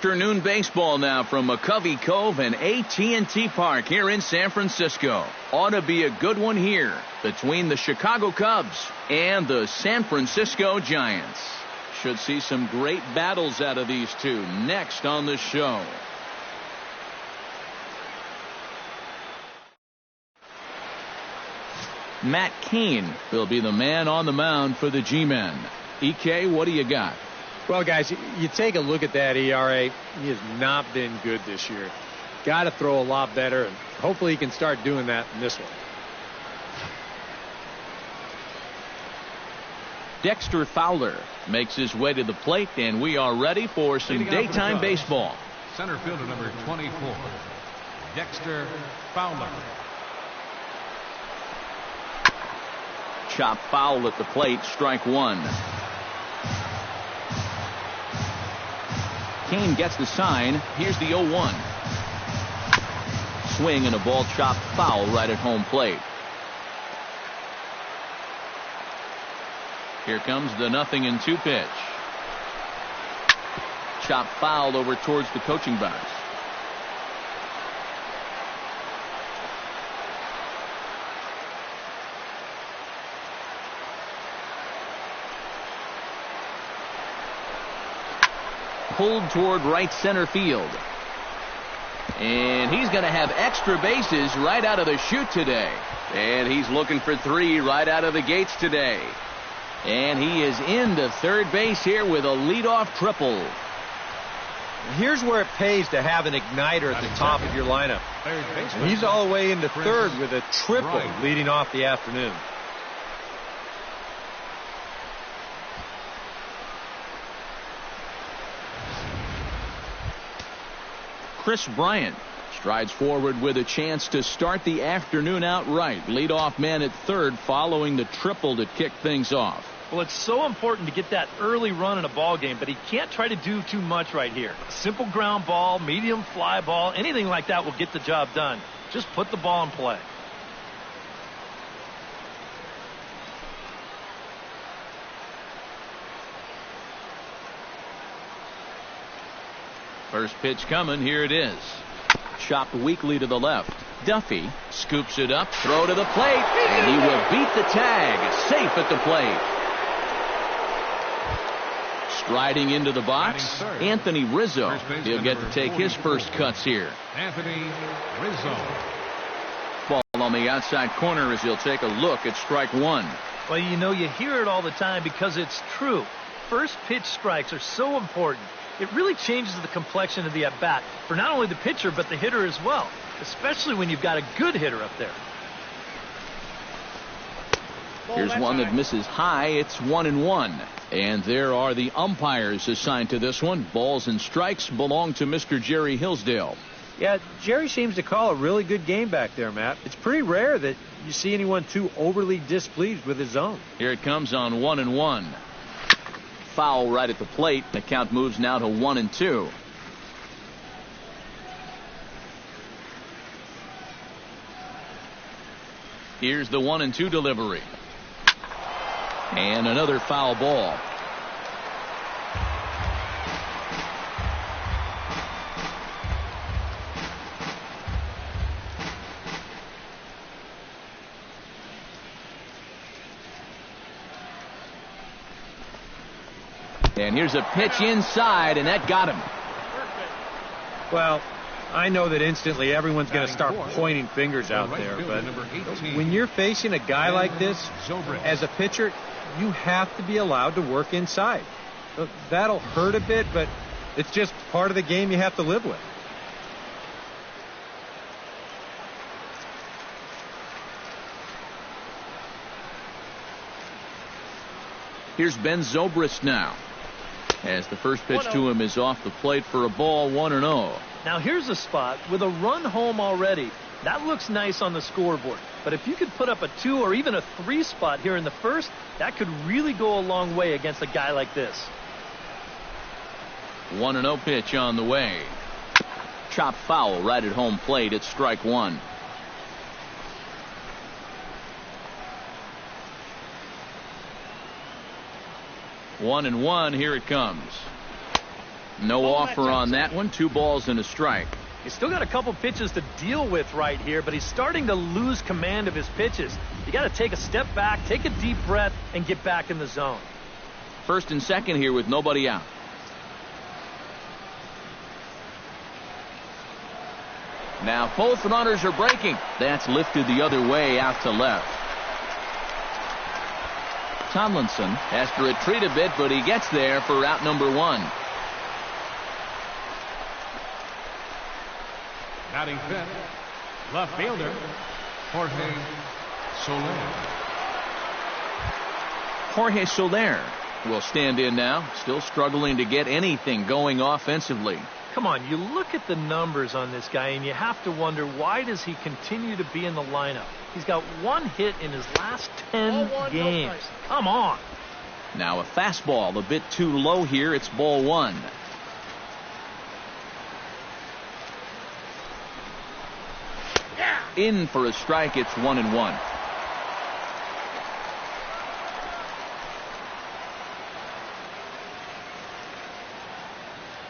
Afternoon baseball now from McCovey Cove and AT&T Park here in San Francisco. Ought to be a good one here between the Chicago Cubs and the San Francisco Giants. Should see some great battles out of these two next on the show. Matt Cain will be the man on the mound for the G-Men. EK, what do you got? Well, guys, you take a look at that ERA. He has not been good this year. Got to throw a lot better, and hopefully he can start doing that in this one. Dexter Fowler makes his way to the plate, and we are ready for some daytime baseball. Center fielder number 24, Dexter Fowler. Chop foul at the plate, strike one. Cain gets the sign. Here's the 0-1. Swing and a ball chopped foul right at home plate. Here comes the 0-2 pitch. Chop foul over towards the coaching box. Pulled toward right center field. And he's going to have extra bases right out of the chute today. And he's looking for 3 right out of the gates today. And he is into third base here with a leadoff triple. Here's where it pays to have an igniter at the top of your lineup. And he's all the way into third with a triple leading off the afternoon. Chris Bryant strides forward with a chance to start the afternoon out right. Leadoff man at third following the triple that kicked things off. Well, it's so important to get that early run in a ball game, but he can't try to do too much right here. A simple ground ball, medium fly ball, anything like that will get the job done. Just put the ball in play. First pitch coming. Here it is. Chopped weakly to the left. Duffy scoops it up. Throw to the plate. And he will beat the tag. Safe at the plate. Striding into the box, Anthony Rizzo. He'll get to take his first cuts here. Anthony Rizzo. Ball on the outside corner as he'll take a look at strike one. Well, you know, you hear it all the time because it's true. First pitch strikes are so important. It really changes the complexion of the at-bat for not only the pitcher but the hitter as well, especially when you've got a good hitter up there. Here's one that misses high. It's 1-1. And there are the umpires assigned to this one. Balls and strikes belong to Mr. Jerry Hillsdale. Yeah, Jerry seems to call a really good game back there, Matt. It's pretty rare that you see anyone too overly displeased with his zone. Here it comes on 1-1. Foul right at the plate. The count moves now to 1-2. Here's the 1-2 delivery. And another foul ball. And here's a pitch inside, and that got him. Well, I know that instantly everyone's going to start pointing fingers out there, but when you're facing a guy like this, as a pitcher, you have to be allowed to work inside. That'll hurt a bit, but it's just part of the game you have to live with. Here's Ben Zobrist now, as the first pitch to him is off the plate for a ball. 1-0. Now here's a spot with a run home already. That looks nice on the scoreboard. But if you could put up a 2 or even a 3 spot here in the first, that could really go a long way against a guy like this. 1-0 pitch on the way. Chop foul right at home plate. It's strike one. One and one. Here it comes. No offer on that one. 2 balls and a strike. He's still got a couple pitches to deal with right here, but he's starting to lose command of his pitches. You got to take a step back, take a deep breath, and get back in the zone. First and second here with nobody out. Now both runners are breaking. That's lifted the other way out to left. Tomlinson has to retreat a bit, but he gets there for out number 1. Batting fifth, left fielder, Jorge Soler. Jorge Soler will stand in now, still struggling to get anything going offensively. Come on, you look at the numbers on this guy, and you have to wonder, why does he continue to be in the lineup? He's got 1 hit in his last 10 games. Come on. Now a fastball a bit too low here. It's ball 1. In for a strike. It's 1-1.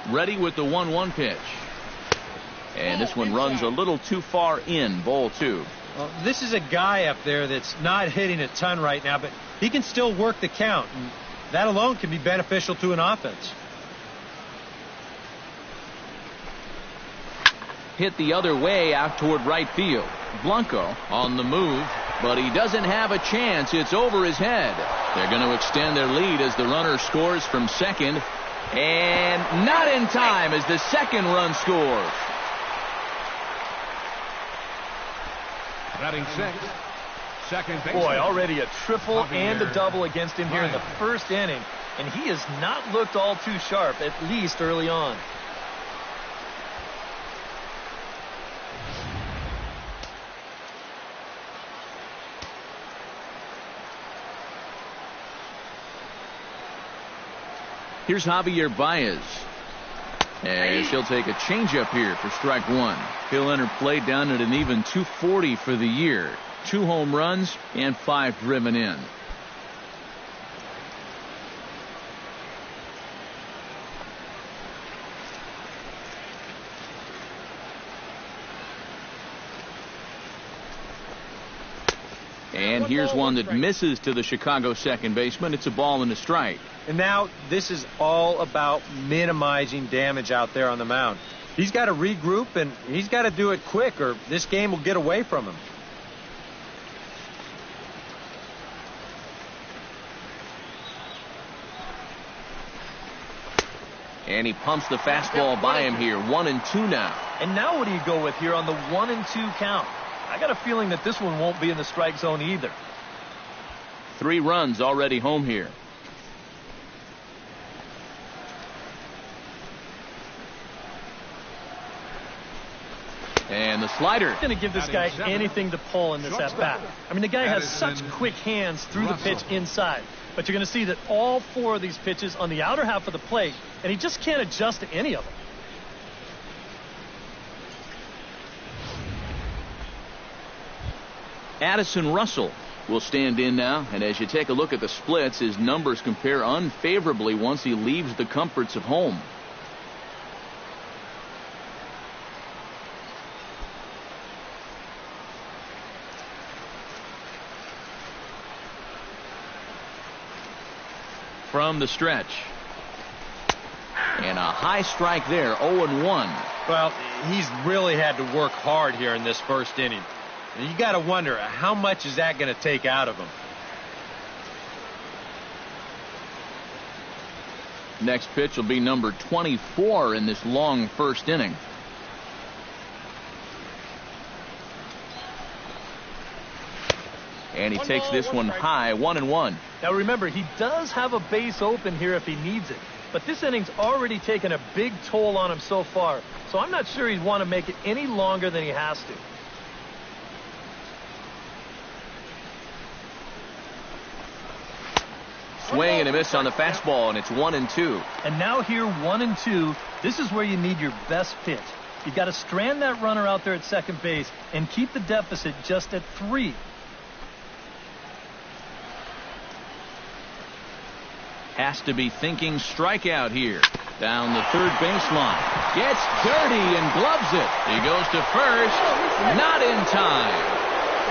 Ready with the 1-1 pitch. And this one runs a little too far in. Ball 2. Well, this is a guy up there that's not hitting a ton right now, but he can still work the count. And that alone can be beneficial to an offense. Hit the other way out toward right field. Blanco on the move, but he doesn't have a chance. It's over his head. They're going to extend their lead as the runner scores from second. And not in time as the second run scores. Batting sixth, second baseman. Boy, already a triple and a double against him here in the first inning. And he has not looked all too sharp, at least early on. Here's Javier Baez. As he'll take a changeup here for strike 1. He'll enter play down at an even 240 for the year. 2 home runs and 5 driven in. And here's one that misses to the Chicago second baseman. It's a ball and a strike. And now this is all about minimizing damage out there on the mound. He's got to regroup, and he's got to do it quick, or this game will get away from him. And he pumps the fastball by him here. 1-2 now. And now what do you go with here on the 1-2 count? I got a feeling that this one won't be in the strike zone either. 3 runs already home here. And the slider. I'm going to give this guy anything to pull in this at-bat. I mean, the guy has such quick hands through the pitch inside. But you're going to see that all 4 of these pitches on the outer half of the plate, and he just can't adjust to any of them. Addison Russell will stand in now, and as you take a look at the splits, his numbers compare unfavorably once he leaves the comforts of home. From the stretch. And a high strike there, 0-1. Well, he's really had to work hard here in this first inning. And you got to wonder, how much is that going to take out of him? Next pitch will be number 24 in this long first inning. And he takes this one high, 1-1. Now remember, he does have a base open here if he needs it. But this inning's already taken a big toll on him so far. So I'm not sure he'd want to make it any longer than he has to. Swing and a miss on the fastball, and it's 1-2. And now here, 1-2, this is where you need your best pitch. You've got to strand that runner out there at second base and keep the deficit just at 3. Has to be thinking strikeout here. Down the third baseline. Gets dirty and gloves it. He goes to first. Not in time.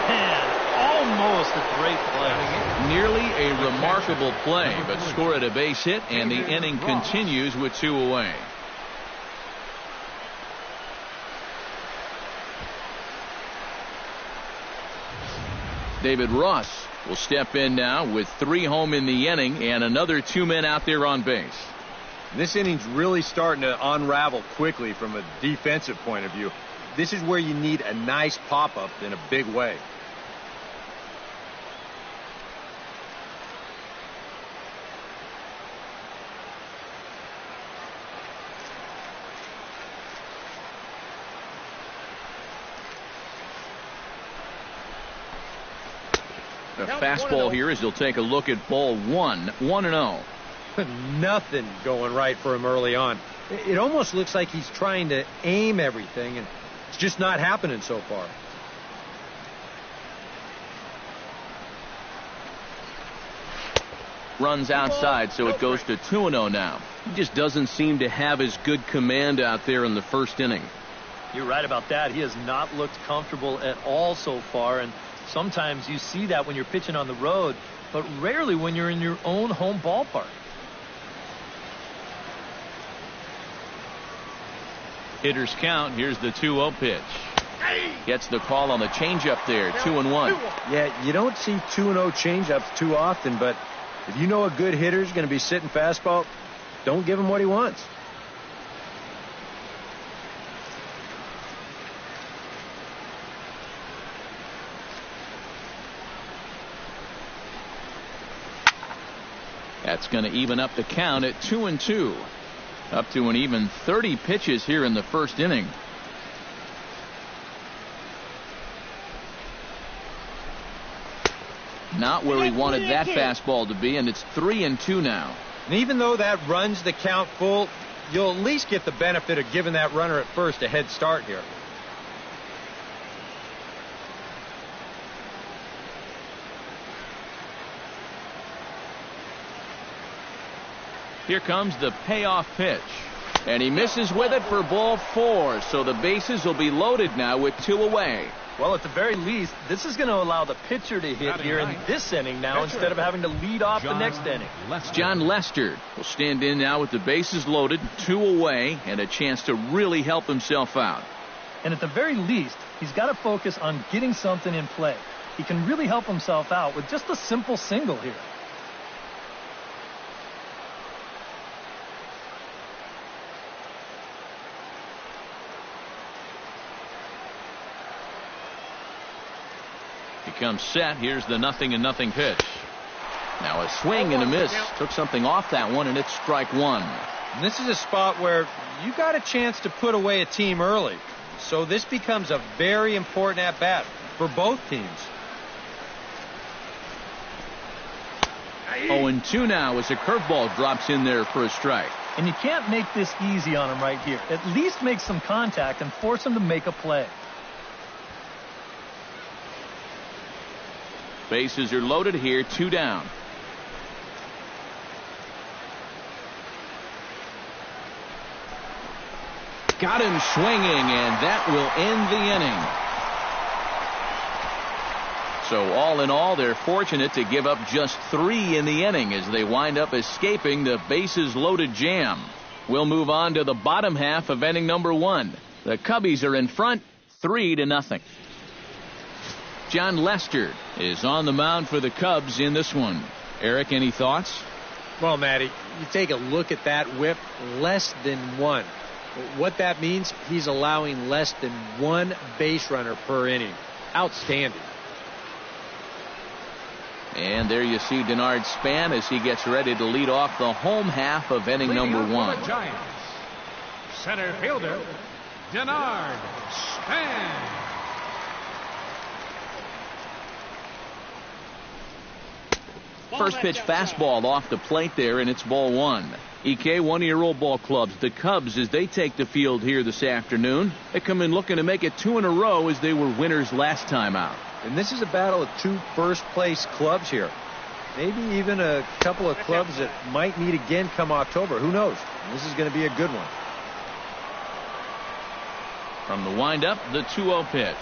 Man, almost a great play. Nearly a remarkable play, but score at a base hit, and the inning continues with 2 away. David Ross will step in now with 3 home in the inning and another 2 men out there on base. This inning's really starting to unravel quickly from a defensive point of view. This is where you need a nice pop-up in a big way. A fastball here as he'll take a look at ball 1. 1-0. Nothing going right for him early on. It almost looks like he's trying to aim everything, and it's just not happening so far. Runs outside, so it goes to 2-0 now. He just doesn't seem to have as good command out there in the first inning. You're right about that. He has not looked comfortable at all so far, and sometimes you see that when you're pitching on the road, but rarely when you're in your own home ballpark. Hitters count. Here's the 2-0 pitch. Gets the call on the changeup there. 2-1. Yeah, you don't see 2-0 changeups too often, but if you know a good hitter's going to be sitting fastball, don't give him what he wants. That's going to even up the count at 2-2. Up to an even 30 pitches here in the first inning. Not where he wanted that fastball to be, and it's 3-2 now. And even though that runs the count full, you'll at least get the benefit of giving that runner at first a head start here. Here comes the payoff pitch. And he misses with it for ball 4. So the bases will be loaded now with 2 away. Well, at the very least, this is going to allow the pitcher to hit here in this inning now instead of having to lead off the next inning. John Lester will stand in now with the bases loaded, 2 away, and a chance to really help himself out. And at the very least, he's got to focus on getting something in play. He can really help himself out with just a simple single here. Comes set. Here's the 0-0 pitch. Now a swing and a miss. Took something off that one, and it's strike 1. And this is a spot where you got a chance to put away a team early. So this becomes a very important at-bat for both teams. 0-2 now as a curveball drops in there for a strike. And you can't make this easy on him right here. At least make some contact and force him to make a play. Bases are loaded here, 2 down. Got him swinging, and that will end the inning. So all in all, they're fortunate to give up just 3 in the inning as they wind up escaping the bases loaded jam. We'll move on to the bottom half of inning number 1. The Cubbies are in front, 3-0. John Lester is on the mound for the Cubs in this one. Eric, any thoughts? Well, Matty, you take a look at that whip, less than 1. What that means, he's allowing less than 1 base runner per inning. Outstanding. And there you see Denard Span as he gets ready to lead off the home half of inning number 1. Giants, center fielder, Denard Span. First pitch fastball off the plate there, and it's ball 1. EK, one-year-old ball clubs. The Cubs, as they take the field here this afternoon, they come in looking to make it 2 in a row as they were winners last time out. And this is a battle of 2 first-place clubs here. Maybe even a couple of clubs that might meet again come October. Who knows? This is going to be a good one. From the windup, the 2-0 pitch.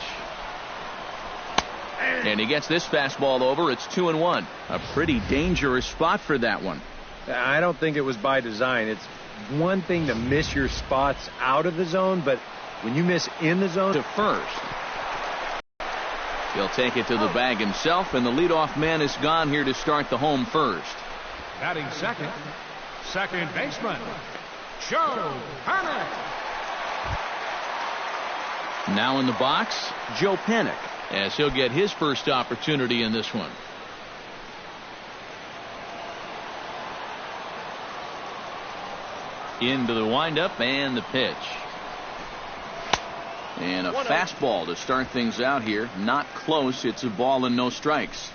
And he gets this fastball over. It's 2-1. A pretty dangerous spot for that one. I don't think it was by design. It's one thing to miss your spots out of the zone, but when you miss in the zone. To first. He'll take it to the bag himself, and the leadoff man is gone here to start the home first. Batting second, second baseman, Joe Panik. Now in the box, Joe Panik, as he'll get his first opportunity in this one. Into the windup and the pitch. And a fastball to start things out here. Not close. It's a ball and no strikes.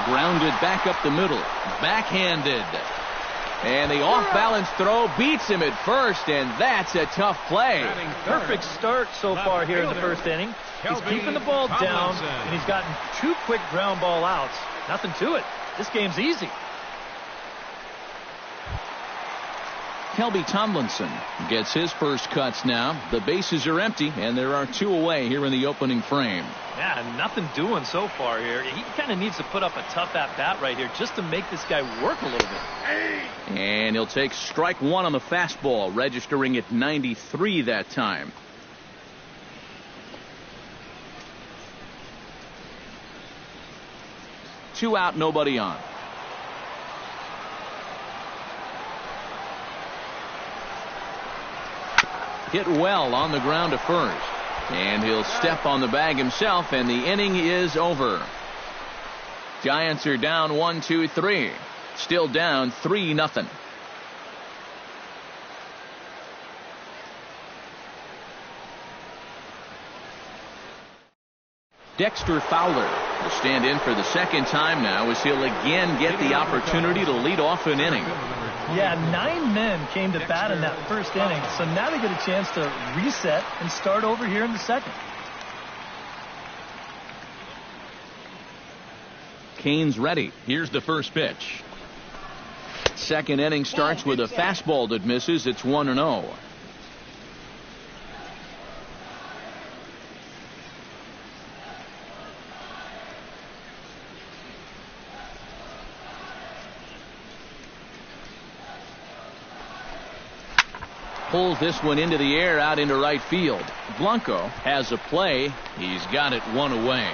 Grounded back up the middle. Backhanded. And the off-balance throw beats him at first, and that's a tough play. Perfect start so far here in the first inning. He's keeping the ball down, and he's gotten 2 quick ground ball outs. Nothing to it. This game's easy. Kelby Tomlinson gets his first cuts now. The bases are empty, and there are 2 away here in the opening frame. Yeah, nothing doing so far here. He kind of needs to put up a tough at-bat right here just to make this guy work a little bit. And he'll take strike 1 on the fastball, registering at 93 that time. Two out, nobody on. Hit well on the ground to first. And he'll step on the bag himself, and the inning is over. Giants are down 1-2-3. Still down 3-0. Dexter Fowler will stand in for the second time now, as he'll again get the opportunity to lead off an inning. Yeah, 9 men came to bat in that first inning, so now they get a chance to reset and start over here in the second. Kane's ready. Here's the first pitch. Second inning starts with a fastball that misses. It's 1-0. Pulls this one into the air out into right field. Blanco has a play. He's got it 1 away.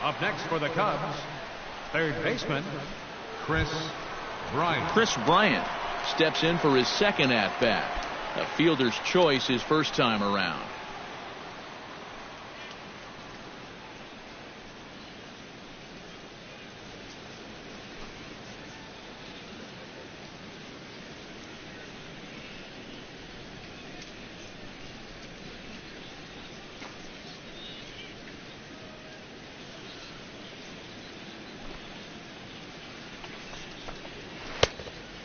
Up next for the Cubs, third baseman, Chris Bryant. Chris Bryant steps in for his second at-bat. A fielder's choice his first time around.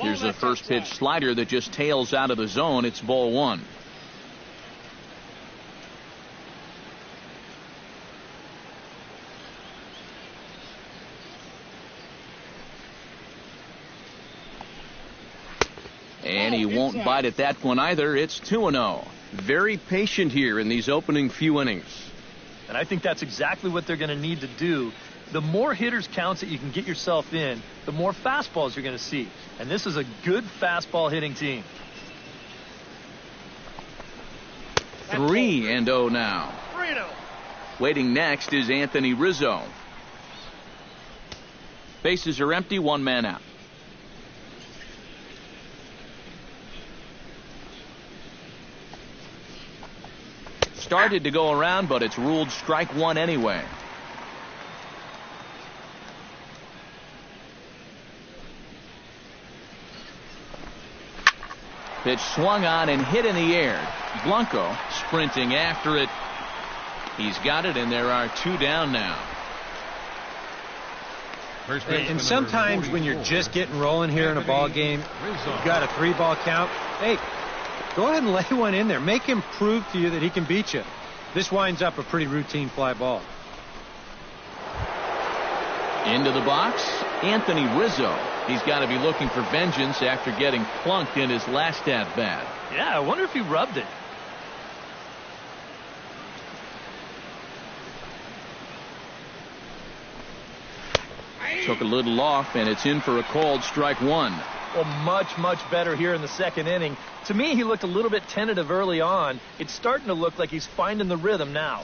Here's a first pitch slider that just tails out of the zone. It's ball 1. And he won't bite at that one either. It's 2-0. Very patient here in these opening few innings. And I think that's exactly what they're going to need to do. The more hitters counts that you can get yourself in, the more fastballs you're going to see. And this is a good fastball hitting team. 3-0 now. 3-0. Waiting next is Anthony Rizzo. Bases are empty, 1 man out. Started to go around, but it's ruled strike 1 anyway. Pitch swung on and hit in the air. Blanco sprinting after it. He's got it, and there are 2 down now. And sometimes when you're just getting rolling here in a ball game, you've got a 3-ball count. Hey, go ahead and lay one in there. Make him prove to you that he can beat you. This winds up a pretty routine fly ball. Into the box, Anthony Rizzo. He's got to be looking for vengeance after getting plunked in his last at-bat. Yeah, I wonder if he rubbed it. Took a little off, and it's in for a called strike one. Well, much better here in the second inning. To me, he looked a little bit tentative early on. It's starting to look like he's finding the rhythm now.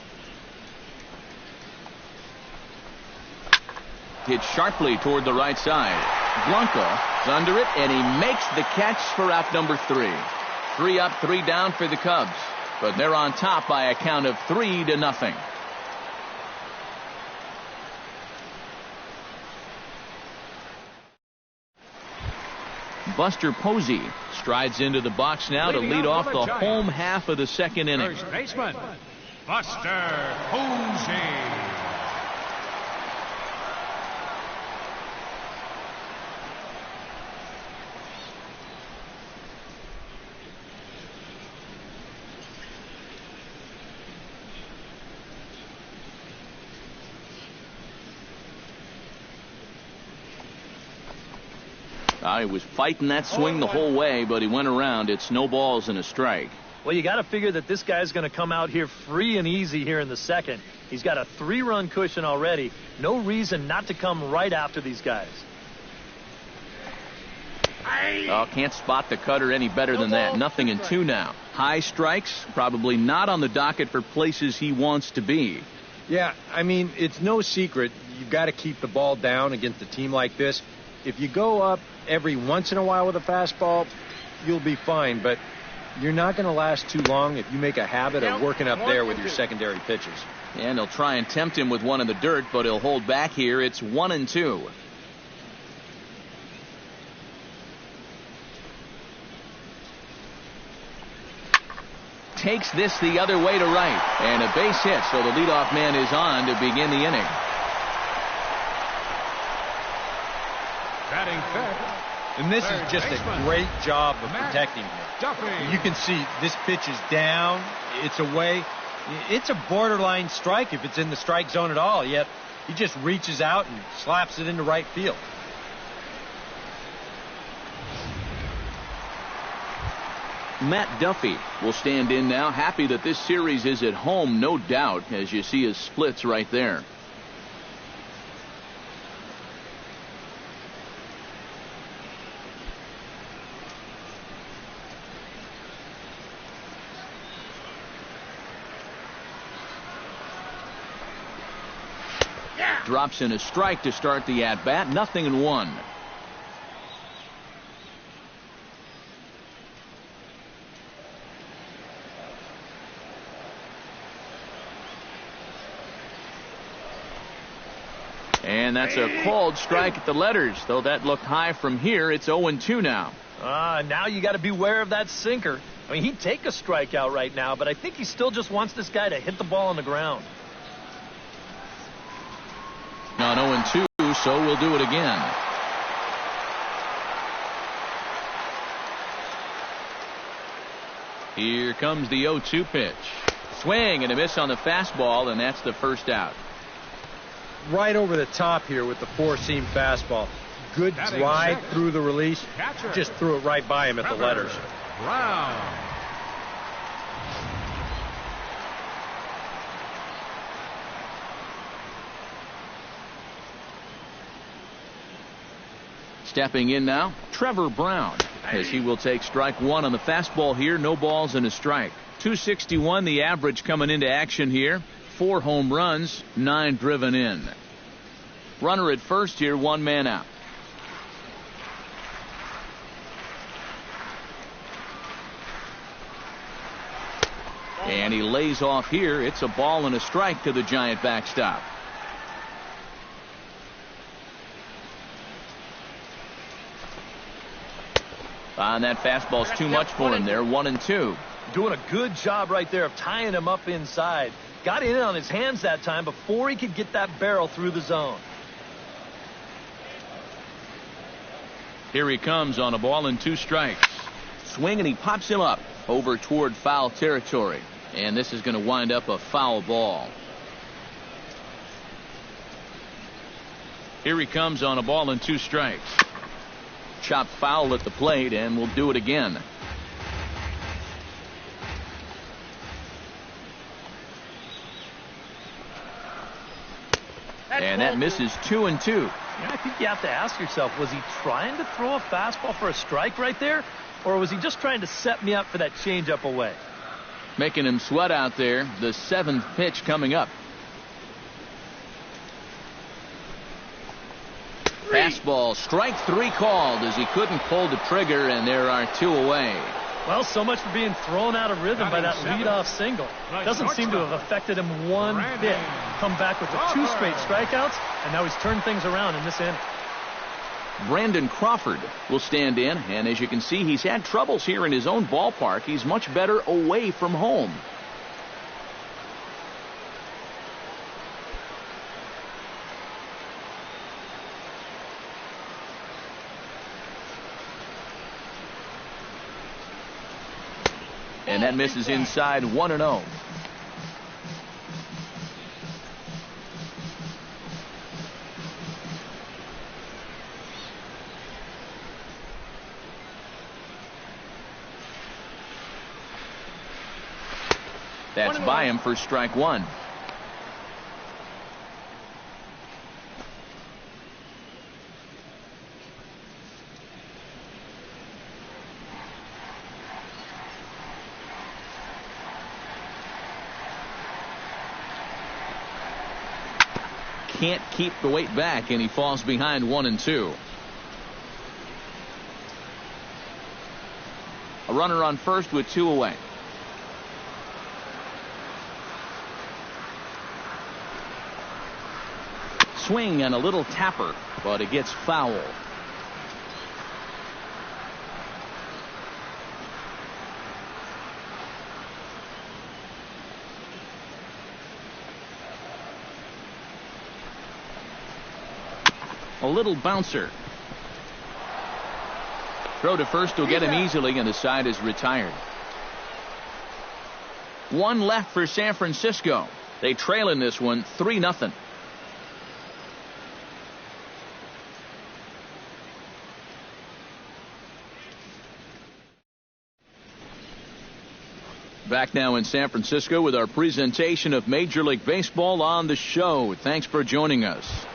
Hit sharply toward the right side. Blanco is under it, and he makes the catch for out number 3. 3 up, 3 down for the Cubs. But they're on top by a count of 3-0. Buster Posey strides into the box now to lead off the home half of the second inning. First baseman, Buster Posey. He was fighting that swing the whole way, but he went around. It's no balls and a strike. Well, you got to figure that this guy's going to come out here free and easy here in the second. He's got a 3-run cushion already. No reason not to come right after these guys. Oh, can't spot the cutter any better than that. Nothing in 2 now. High strikes, probably not on the docket for places he wants to be. Yeah, I mean, it's no secret. You've got to keep the ball down against a team like this. If you go up every once in a while with a fastball, you'll be fine, but you're not going to last too long if you make a habit of working up there with your secondary pitches. And they'll try and tempt him with one in the dirt, but he'll hold back here. It's 1-2. Takes this the other way to right, and a base hit, so the leadoff man is on to begin the inning. And this is just a great job of protecting him. You can see this pitch is down. It's away. It's a borderline strike if it's in the strike zone at all, yet he just reaches out and slaps it into right field. Matt Duffy will stand in now, happy that this series is at home, no doubt, as you see his splits right there. Drops in a strike to start the at-bat. 0-1. And that's a called strike at the letters, though that looked high from here. It's 0-2 now. Now you got to beware of that sinker. I mean, he'd take a strikeout right now, but I think he still just wants this guy to hit the ball on the ground. On 0-2, so we'll do it again. Here comes the 0-2 pitch. Swing and a miss on the fastball, and that's the first out. Right over the top here with the 4-seam fastball. Good drive through the release. Just threw it right by him at the letters. Brown. Stepping in now, Trevor Brown, as he will take strike one on the fastball here. No balls and a strike. 261 the average coming into action here. 4 home runs, 9 driven in. Runner at first here, 1 man out. And he lays off here. It's a ball and a strike to the Giant backstop. And that fastball's too much for him there. 1-2. Doing a good job right there of tying him up inside. Got in on his hands that time before he could get that barrel through the zone. Here he comes on a ball and 2 strikes. Swing, and he pops him up over toward foul territory. And this is going to wind up a foul ball. Here he comes on a ball and 2 strikes. Chopped foul at the plate, and we'll do it again. And that misses 2-2. Yeah, I think you have to ask yourself, was he trying to throw a fastball for a strike right there? Or was he just trying to set me up for that changeup away? Making him sweat out there. The 7th pitch coming up. Fastball, strike 3 called as he couldn't pull the trigger, and there are 2 away. Well, so much for being thrown out of rhythm by that leadoff single. Doesn't seem to have affected him one bit. Come back with the 2 straight strikeouts, and now he's turned things around in this inning. Brandon Crawford will stand in, and as you can see, he's had troubles here in his own ballpark. He's much better away from home. And that misses inside, 1-0. That's by him for strike 1. Can't keep the weight back, and he falls behind 1-2. A runner on first with 2 away. Swing and a little tapper, but it gets foul. A little bouncer. Throw to first will get him easily, and the side is retired. 1 left for San Francisco. They trail in this one 3-0. Back now in San Francisco with our presentation of Major League Baseball on the show. Thanks for joining us.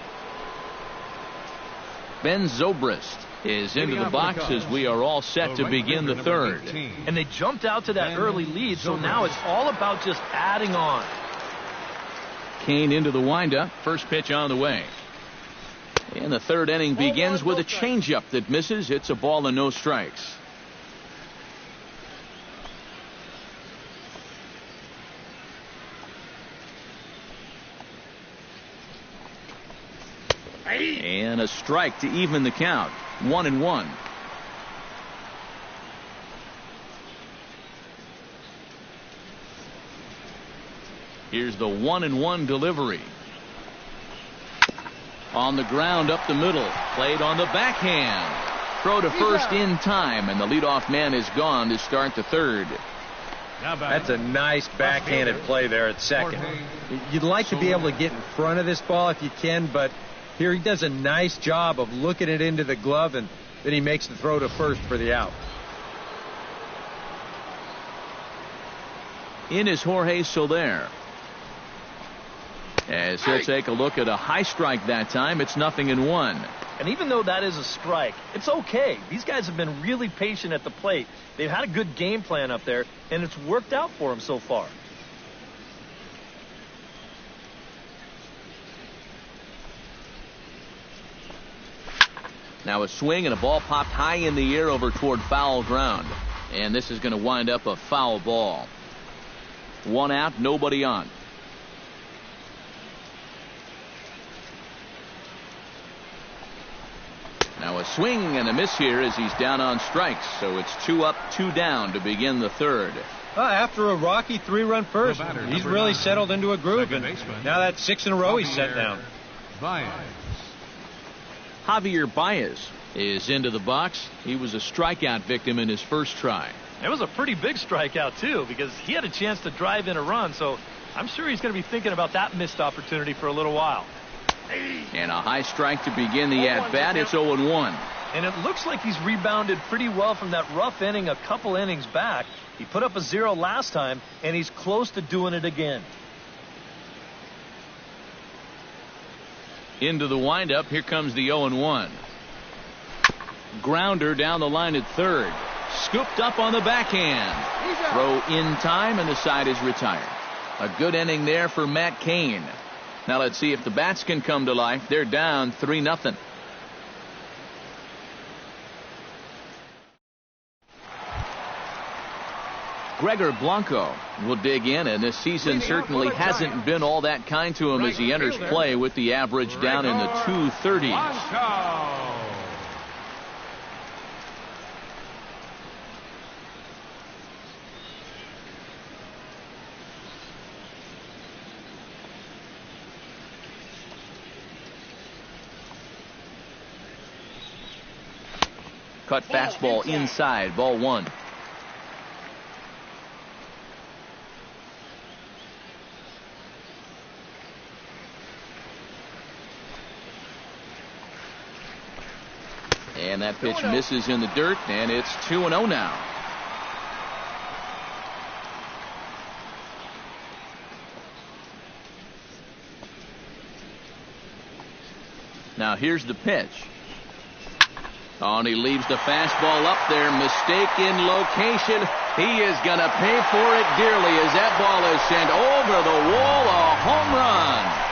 Ben Zobrist is into the box as we are all set to begin the 3rd. And they jumped out to that early lead, so now it's all about just adding on. Kane into the windup. First pitch on the way. And the 3rd inning begins with a changeup that misses. It's a ball and no strikes. And a strike to even the count. 1-1. Here's the 1-1 delivery. On the ground up the middle. Played on the backhand. Throw to first in time, and the leadoff man is gone to start the 3rd. That's a nice backhanded play there at second. You'd like to be able to get in front of this ball if you can, but here he does a nice job of looking it into the glove, and then he makes the throw to first for the out. In is Jorge Soler. As he'll take a look at a high strike that time, it's 0-1. And even though that is a strike, it's okay. These guys have been really patient at the plate. They've had a good game plan up there, and it's worked out for them so far. Now a swing and a ball popped high in the air over toward foul ground. And this is going to wind up a foul ball. 1 out, nobody on. Now a swing and a miss here as he's down on strikes. So it's 2 up, 2 down to begin the 3rd. After a rocky 3-run first, he's really settled into a groove, and now that's 6 in a row he's set down. Javier Baez is into the box. He was a strikeout victim in his first try. It was a pretty big strikeout, too, because he had a chance to drive in a run, so I'm sure he's going to be thinking about that missed opportunity for a little while. And a high strike to begin the at-bat. It's 0-1. And it looks like he's rebounded pretty well from that rough inning a couple innings back. He put up a 0 last time, and he's close to doing it again. Into the windup. Here comes the 0-1. Grounder down the line at third. Scooped up on the backhand. Throw in time, and the side is retired. A good inning there for Matt Cain. Now let's see if the bats can come to life. They're down 3-0. Gregor Blanco will dig in, and this season certainly hasn't been all that kind to him as he enters play with the average down in the 230s. Cut fastball inside, ball 1. And that pitch misses in the dirt, and it's 2-0 now. Now here's the pitch. Oh, and he leaves the fastball up there. Mistake in location. He is going to pay for it dearly as that ball is sent over the wall. A home run.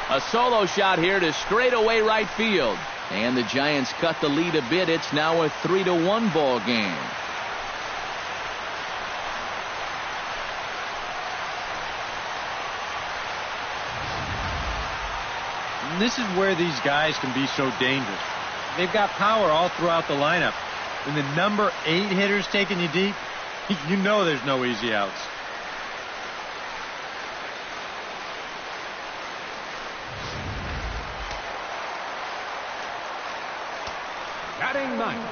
A solo shot here to straightaway right field. And the Giants cut the lead a bit. It's now a 3-1 ball game. And this is where these guys can be so dangerous. They've got power all throughout the lineup. When the number 8 hitter's taking you deep, you know there's no easy outs.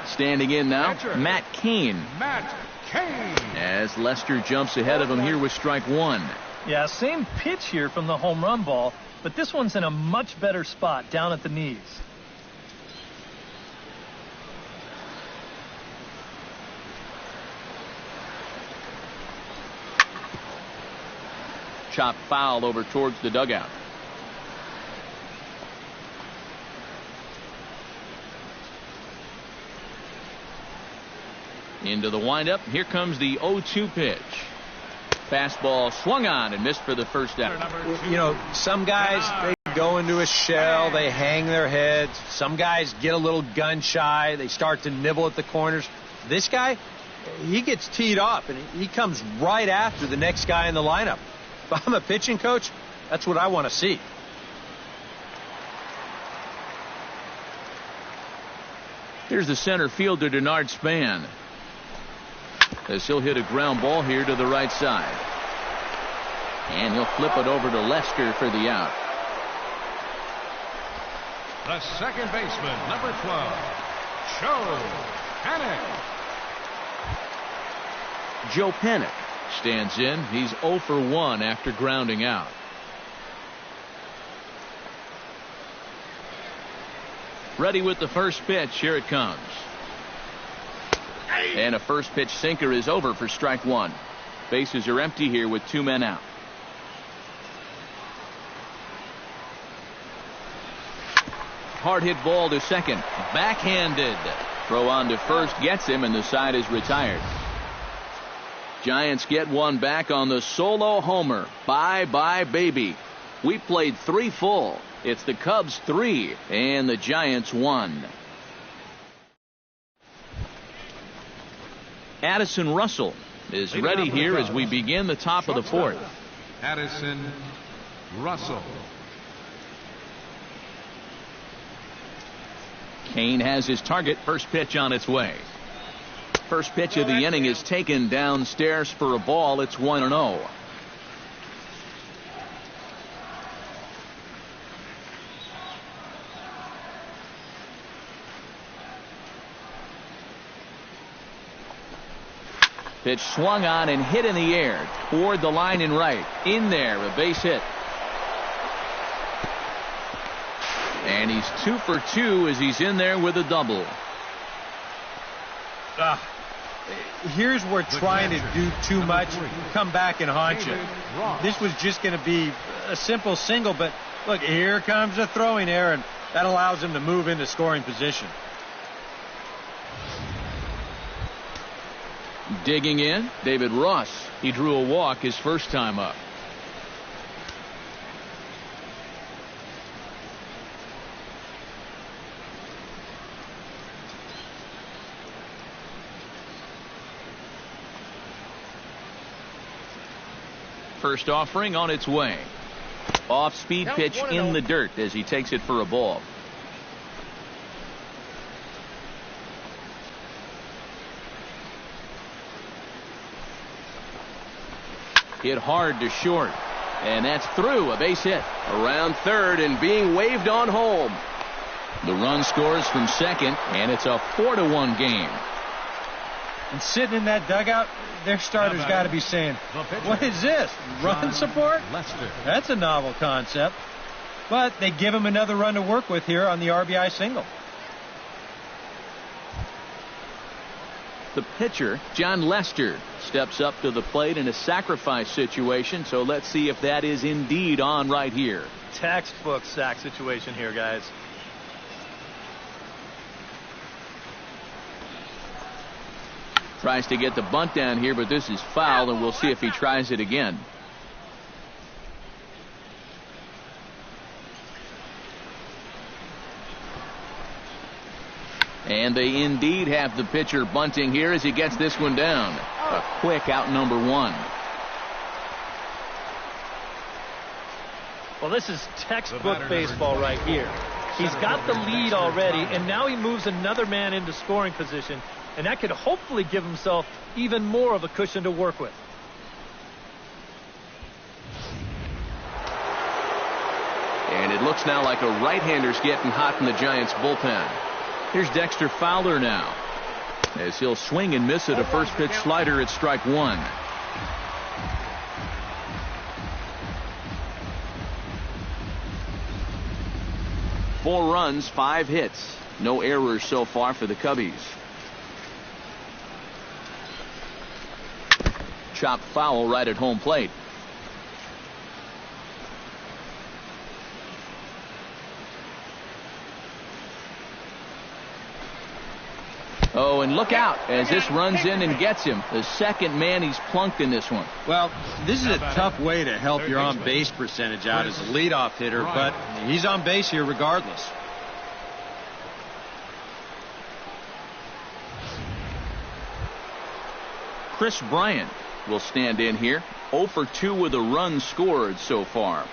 Standing in now, Matt Cain. As Lester jumps ahead of him here with strike 1. Yeah, same pitch here from the home run ball, but this one's in a much better spot down at the knees. Chop foul over towards the dugout. Into the windup. Here comes the 0-2 pitch. Fastball swung on and missed for the first out. You know, some guys, they go into a shell, they hang their heads. Some guys get a little gun shy, they start to nibble at the corners. This guy, he gets teed up and he comes right after the next guy in the lineup. If I'm a pitching coach, that's what I want to see. Here's the center fielder, Denard Span, as he'll hit a ground ball here to the right side. And he'll flip it over to Lester for the out. The second baseman, number 12, Joe Panik. Joe Panik stands in. He's 0 for 1 after grounding out. Ready with the first pitch. Here it comes. And a first pitch sinker is over for strike 1. Bases are empty here with 2 men out. Hard hit ball to second. Backhanded. Throw on to first gets him, and the side is retired. Giants get one back on the solo homer. Bye bye baby. We played 3 full. It's the Cubs 3 and the Giants 1. Addison Russell is ready here as we begin the top of the 4th. Addison Russell. Cain has his target. First pitch on its way. First pitch of the inning is taken downstairs for a ball. It's 1-0. Pitch swung on and hit in the air toward the line and right. In there, a base hit. And he's 2 for 2 as he's in there with a double. Here's where trying to do too much come back and haunt you. This was just going to be a simple single, but look, here comes a throwing error, and that allows him to move into scoring position. Digging in, David Ross. He drew a walk his first time up. First offering on its way. Off-speed pitch in the dirt as he takes it for a ball. Hit hard to short. And that's through, a base hit. Around third and being waved on home. The run scores from second, and it's a 4-1 game. And sitting in that dugout, their starter's got to be saying, what is this? Run support? That's a novel concept. But they give him another run to work with here on the RBI single. The pitcher, John Lester, steps up to the plate in a sacrifice situation, so let's see if that is indeed on right here. Textbook sack situation here, guys. Tries to get the bunt down here, but this is foul, and we'll see if he tries it again. And they indeed have the pitcher bunting here as he gets this one down. A quick out number one. Well, this is textbook baseball right here. He's got the lead already, and now he moves another man into scoring position, and that could hopefully give himself even more of a cushion to work with. And it looks now like a right-hander's getting hot in the Giants bullpen. Here's Dexter Fowler now, as he'll swing and miss at a first pitch slider at strike one. Four runs, 5 hits. No errors so far for the Cubbies. Chopped foul right at home plate. Oh, and look out as this runs in and gets him. The second man he's plunked in this one. Well, this is a tough way to help your on-base percentage out as a leadoff hitter, but he's on base here regardless. Chris Bryant will stand in here. 0 for 2 with a run scored so far.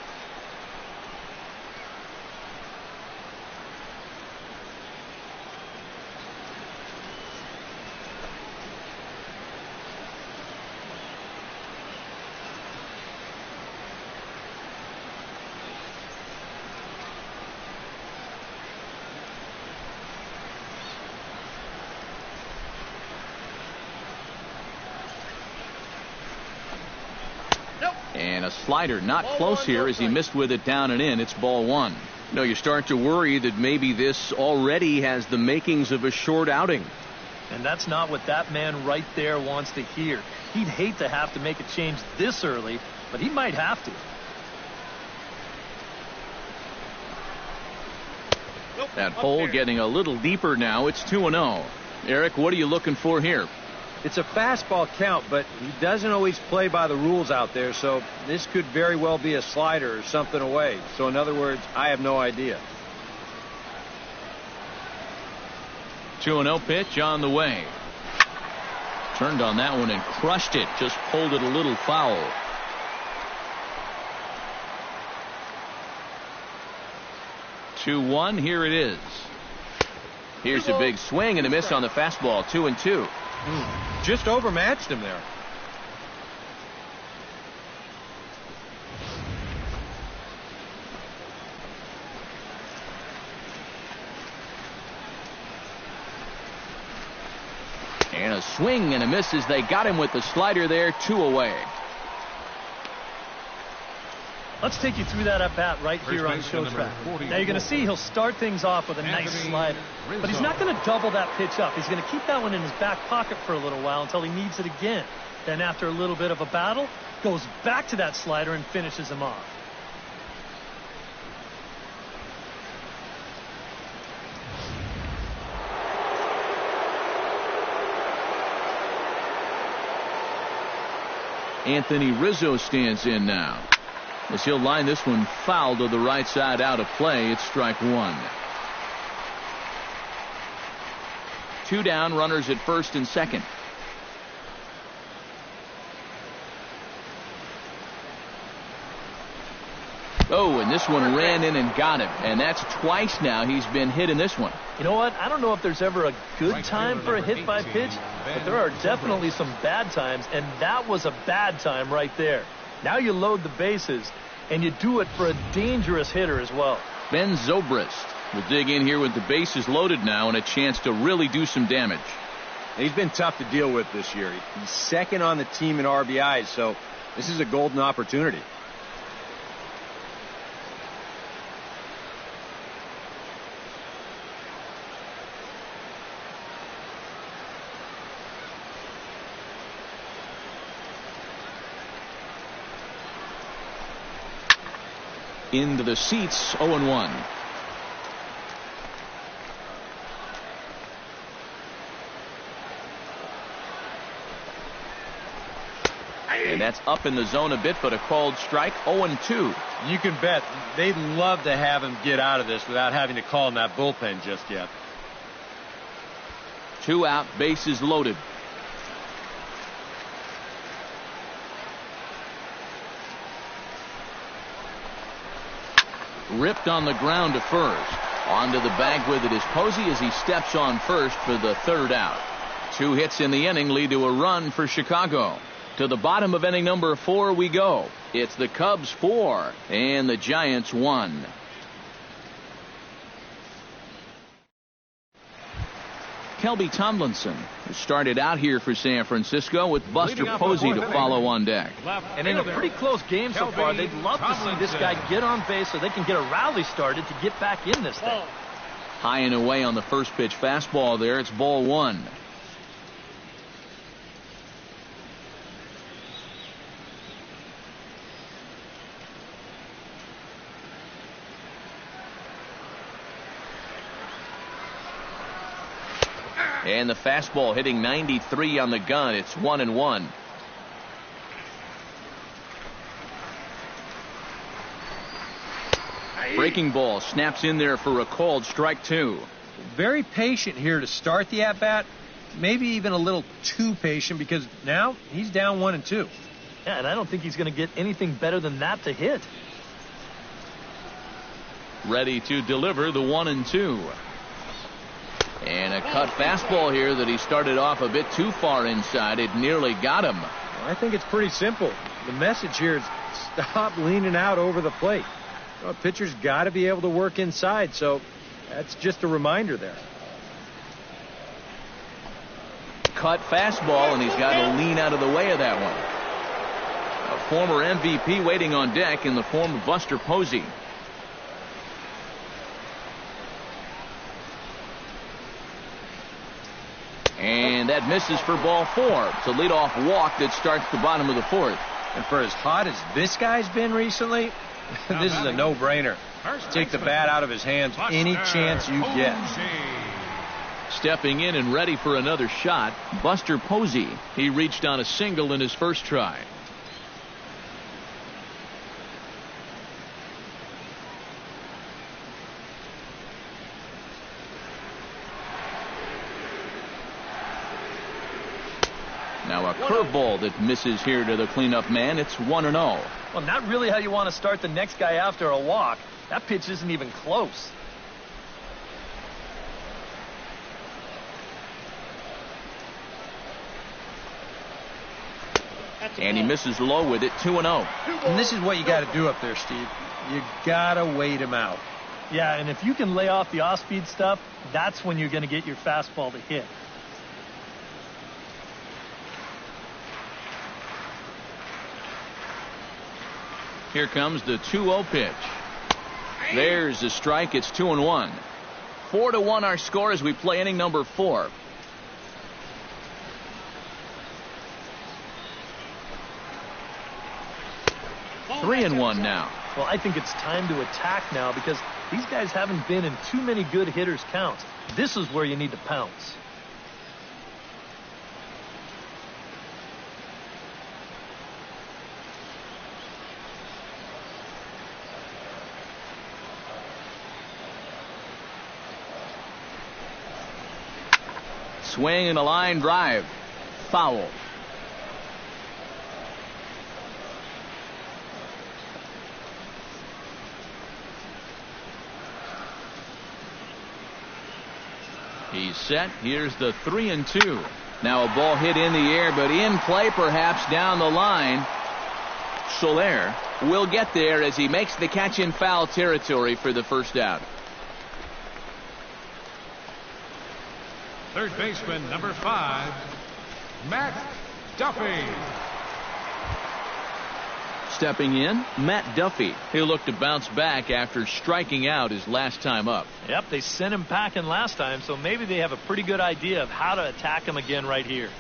And a slider not close here as he missed with it down and in. It's ball one. No, you start to worry that maybe this already has the makings of a short outing. And that's not what that man right there wants to hear. He'd hate to have to make a change this early, but he might have to. That hole getting a little deeper now. It's 2-0. Eric, what are you looking for here? It's a fastball count, but he doesn't always play by the rules out there, so this could very well be a slider or something away. So in other words, I have no idea. 2-0 pitch on the way. Turned on that one and crushed it. Just pulled it a little foul. Two-one. Here it is. Here's a big swing and a miss on the fastball. 2-2. Just overmatched him there. And a a swing and a miss as they got him with the slider there, 2 away. Let's take you through that at-bat right here on Showtrack. Now you're going to see he'll start things off with a nice slider. But he's not going to double that pitch up. He's going to keep that one in his back pocket for a little while until he needs it again. Then after a little bit of a battle, goes back to that slider and finishes him off. Anthony Rizzo stands in now, as he'll line this one foul to the right side out of play. It's strike 1. 2 down, runners at first and second. Oh, and this one ran in and got him. And that's twice now he's been hit in this one. You know what? I don't know if there's ever a good time for a hit by pitch, but there are definitely some bad times, and that was a bad time right there. Now you load the bases, and you do it for a dangerous hitter as well. Ben Zobrist will dig in here with the bases loaded now and a chance to really do some damage. He's been tough to deal with this year. He's second on the team in RBIs, so this is a golden opportunity. Into the seats, 0-1. And that's up in the zone a bit, but a called strike, 0-2. You can bet they'd love to have him get out of this without having to call in that bullpen just yet. 2 out, bases loaded. Ripped on the ground to first. Onto the bag with it is Posey as he steps on first for the 3rd out. 2 hits in the inning lead to a run for Chicago. To the bottom of inning number 4 we go. It's the Cubs 4 and the Giants 1. Kelby Tomlinson, who started out here for San Francisco with Buster Posey to follow on deck. And in a pretty close game so far, they'd love to see this guy get on base so they can get a rally started to get back in this thing. High and away on the first pitch fastball there. It's ball 1. And the fastball hitting 93 on the gun. It's 1-1. Breaking ball snaps in there for a called strike 2. Very patient here to start the at-bat. Maybe even a little too patient because now he's down 1-2. Yeah, and I don't think he's going to get anything better than that to hit. Ready to deliver the 1-2. And a cut fastball here that he started off a bit too far inside. It nearly got him. I think it's pretty simple. The message here is stop leaning out over the plate. Well, pitcher's got to be able to work inside, so that's just a reminder there. Cut fastball, and he's got to lean out of the way of that one. A former MVP waiting on deck in the form of Buster Posey. And that misses for ball 4. It's a leadoff walk that starts the bottom of the 4th. And for as hot as this guy's been recently, this is a no-brainer. Take the bat out of his hands any chance you get. Stepping in and ready for another shot, Buster Posey. He reached on a single in his first try. Now a curveball that misses here to the cleanup man. It's 1-0. Well, not really how you want to start the next guy after a walk. That pitch isn't even close. And he misses low with it, 2-0. And this is what you got to do up there, Steve. You got to wait him out. Yeah, and if you can lay off the off-speed stuff, that's when you're going to get your fastball to hit. Here comes the 2-0 pitch. There's the strike. It's 2-1. 4-1 our score as we play inning number 4. Three and one now. Well, I think it's time to attack now because these guys haven't been in too many good hitters' counts. This is where you need to pounce. Swing and a line drive. Foul. He's set. Here's the 3-2. Now a ball hit in the air, but in play perhaps down the line. Soler will get there as he makes the catch in foul territory for the first out. Third baseman, number 5, Matt Duffy. Stepping in, Matt Duffy. He'll look to bounce back after striking out his last time up. Yep, they sent him packing last time, so maybe they have a pretty good idea of how to attack him again right here.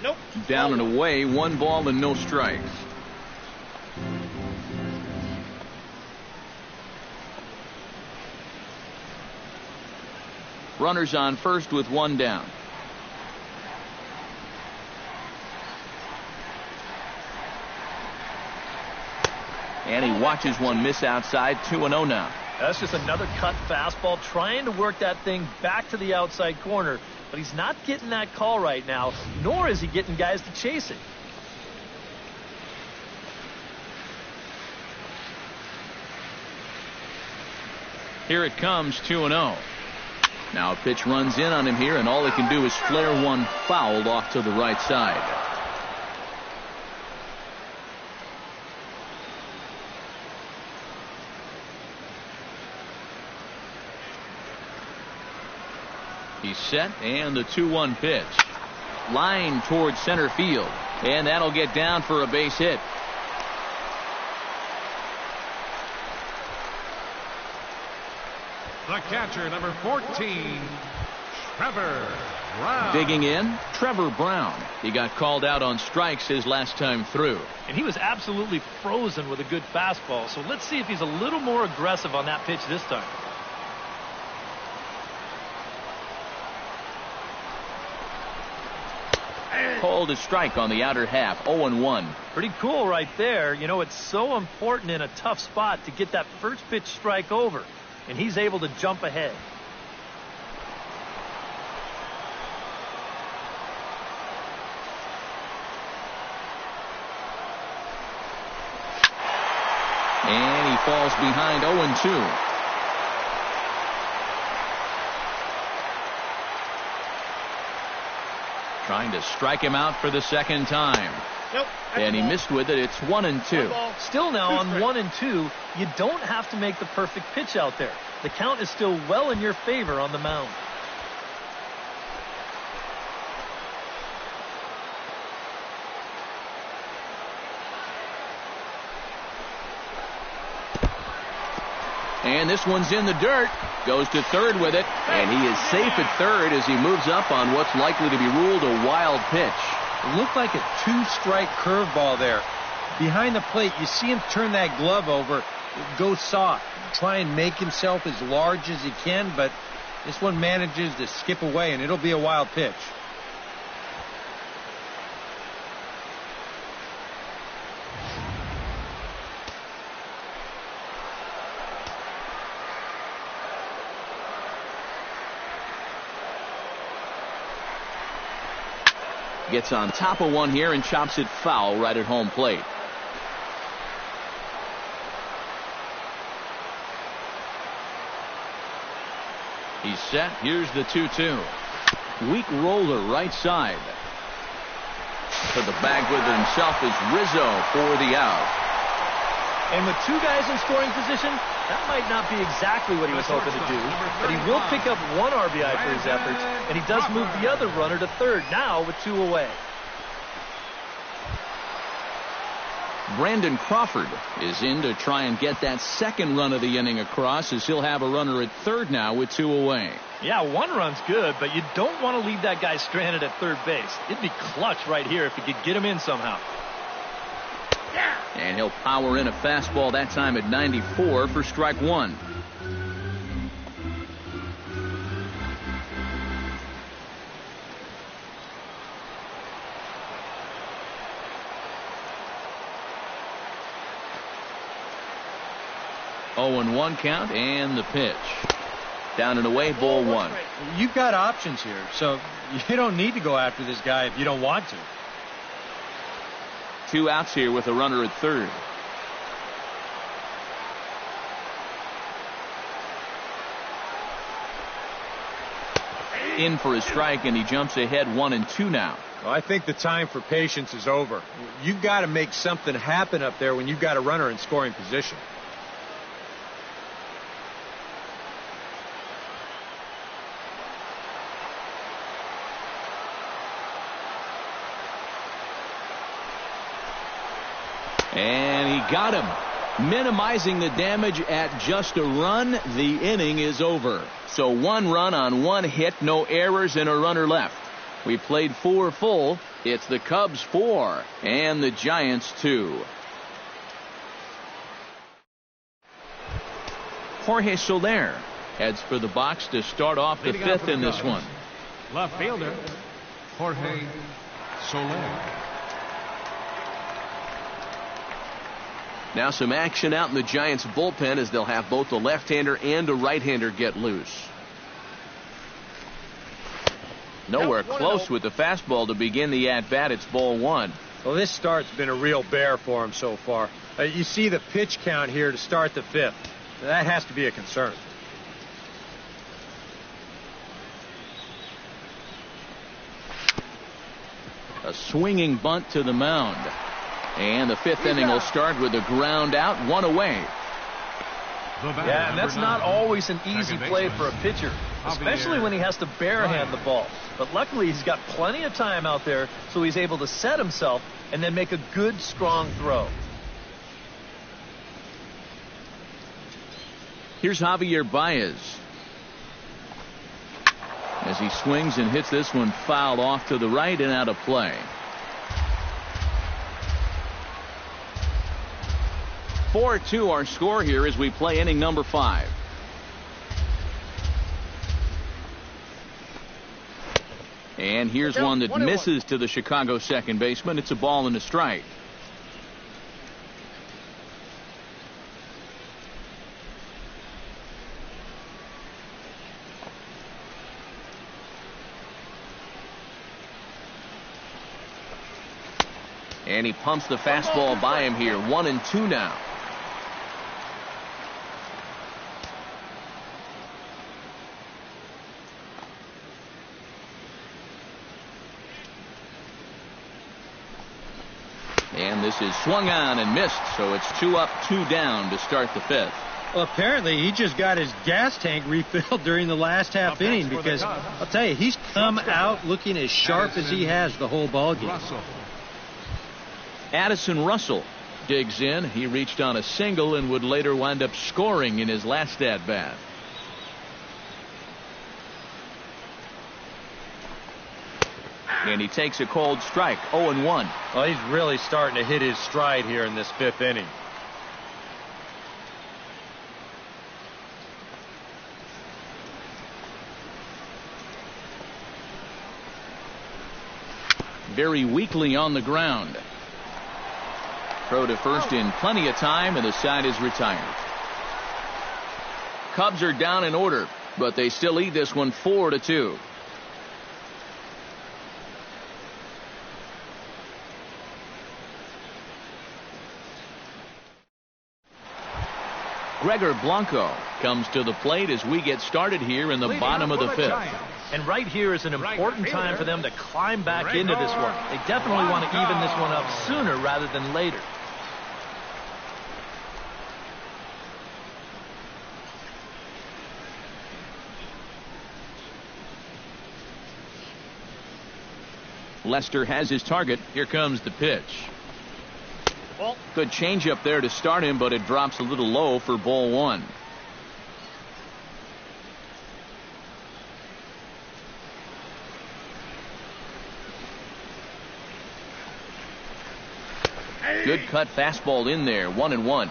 Nope. Down and away, 1 ball and no strikes. Runners on first with 1 down. And he watches one miss outside. 2-0 now. That's just another cut fastball, trying to work that thing back to the outside corner. But he's not getting that call right now, nor is he getting guys to chase it. Here it comes, 2-0. Now a pitch runs in on him here, and all he can do is flare one foul off to the right side. He's set, and the 2-1 pitch. Line towards center field, and that'll get down for a base hit. The catcher, number 14, Trevor Brown. Digging in, Trevor Brown. He got called out on strikes his last time through. And he was absolutely frozen with a good fastball, so let's see if he's a little more aggressive on that pitch this time. Called a strike on the outer half. 0-1. Pretty cool right there. You know, it's so important in a tough spot to get that first pitch strike over, and he's able to jump ahead. And he falls behind. 0-2. Trying to strike him out for the second time. Nope. And he missed with it. It's 1-2. Still now on 1-2, you don't have to make the perfect pitch out there. The count is still well in your favor on the mound. And this one's in the dirt. Goes to third with it. And he is safe at third as he moves up on what's likely to be ruled a wild pitch. It looked like a 2-strike curveball there. Behind the plate, you see him turn that glove over, go soft, try and make himself as large as he can, but this one manages to skip away, and it'll be a wild pitch. Gets on top of one here and chops it foul right at home plate. He's set. Here's the 2-2. Weak roller right side. To the bag with himself is Rizzo for the out. And with 2 guys in scoring position, that might not be exactly what he was hoping to do, but he will pick up 1 RBI for his efforts, and he does move the other runner to third now with 2 away. Brandon Crawford is in to try and get that second run of the inning across, as he'll have a runner at third now with 2 away. Yeah, 1 run's good, but you don't want to leave that guy stranded at third base. It'd be clutch right here if you could get him in somehow. And he'll power in a fastball, that time at 94 for strike 1. Oh, and 1 count, and the pitch. Down and away, ball 1. You've got options here, so you don't need to go after this guy if you don't want to. 2 outs here with a runner at third. In for a strike, and he jumps ahead 1-2 now. Well, I think the time for patience is over. You've got to make something happen up there when you've got a runner in scoring position. And he got him, minimizing the damage at just a run. The inning is over. So 1 run on 1 hit, no errors, and a runner left. We played 4 full. It's the Cubs 4 and the Giants 2. Jorge Soler heads for the box to start off the 5th in this one. Left fielder, Jorge Soler. Now some action out in the Giants bullpen, as they'll have both a left-hander and a right-hander get loose. Nowhere close with the fastball to begin the at-bat. It's ball 1. Well, this start's been a real bear for him so far. You see the pitch count here to start the 5th. That has to be a concern. A swinging bunt to the mound. And the 5th inning will start with a ground out, 1 away. Yeah, and that's not always an easy play for a pitcher, especially when he has to barehand the ball. But luckily, he's got plenty of time out there, so he's able to set himself and then make a good, strong throw. Here's Javier Baez. As he swings and hits this one foul off to the right and out of play. 4-2 our score here as we play inning number 5. And here's one that misses to the Chicago second baseman. It's a ball and a strike. And he pumps the fastball by him here. 1-2 now. And this is swung on and missed, so it's 2 up, 2 down to start the 5th. Well, apparently he just got his gas tank refilled during the last half inning, because I'll tell you, he's come out looking as sharp as he has the whole ballgame. Addison Russell digs in. He reached on a single and would later wind up scoring in his last at-bat. And he takes a cold strike, 0-1. Well, he's really starting to hit his stride here in this 5th inning. Very weakly on the ground. Throw to first in plenty of time, and the side is retired. Cubs are down in order, but they still lead this one 4-2. Gregor Blanco comes to the plate as we get started here in the bottom of the 5th. And right here is an important time for them to climb back into this one. They definitely want to even this one up sooner rather than later. Lester has his target. Here comes the pitch. Good changeup there to start him, but it drops a little low for ball one. Good cut fastball in there, 1-1.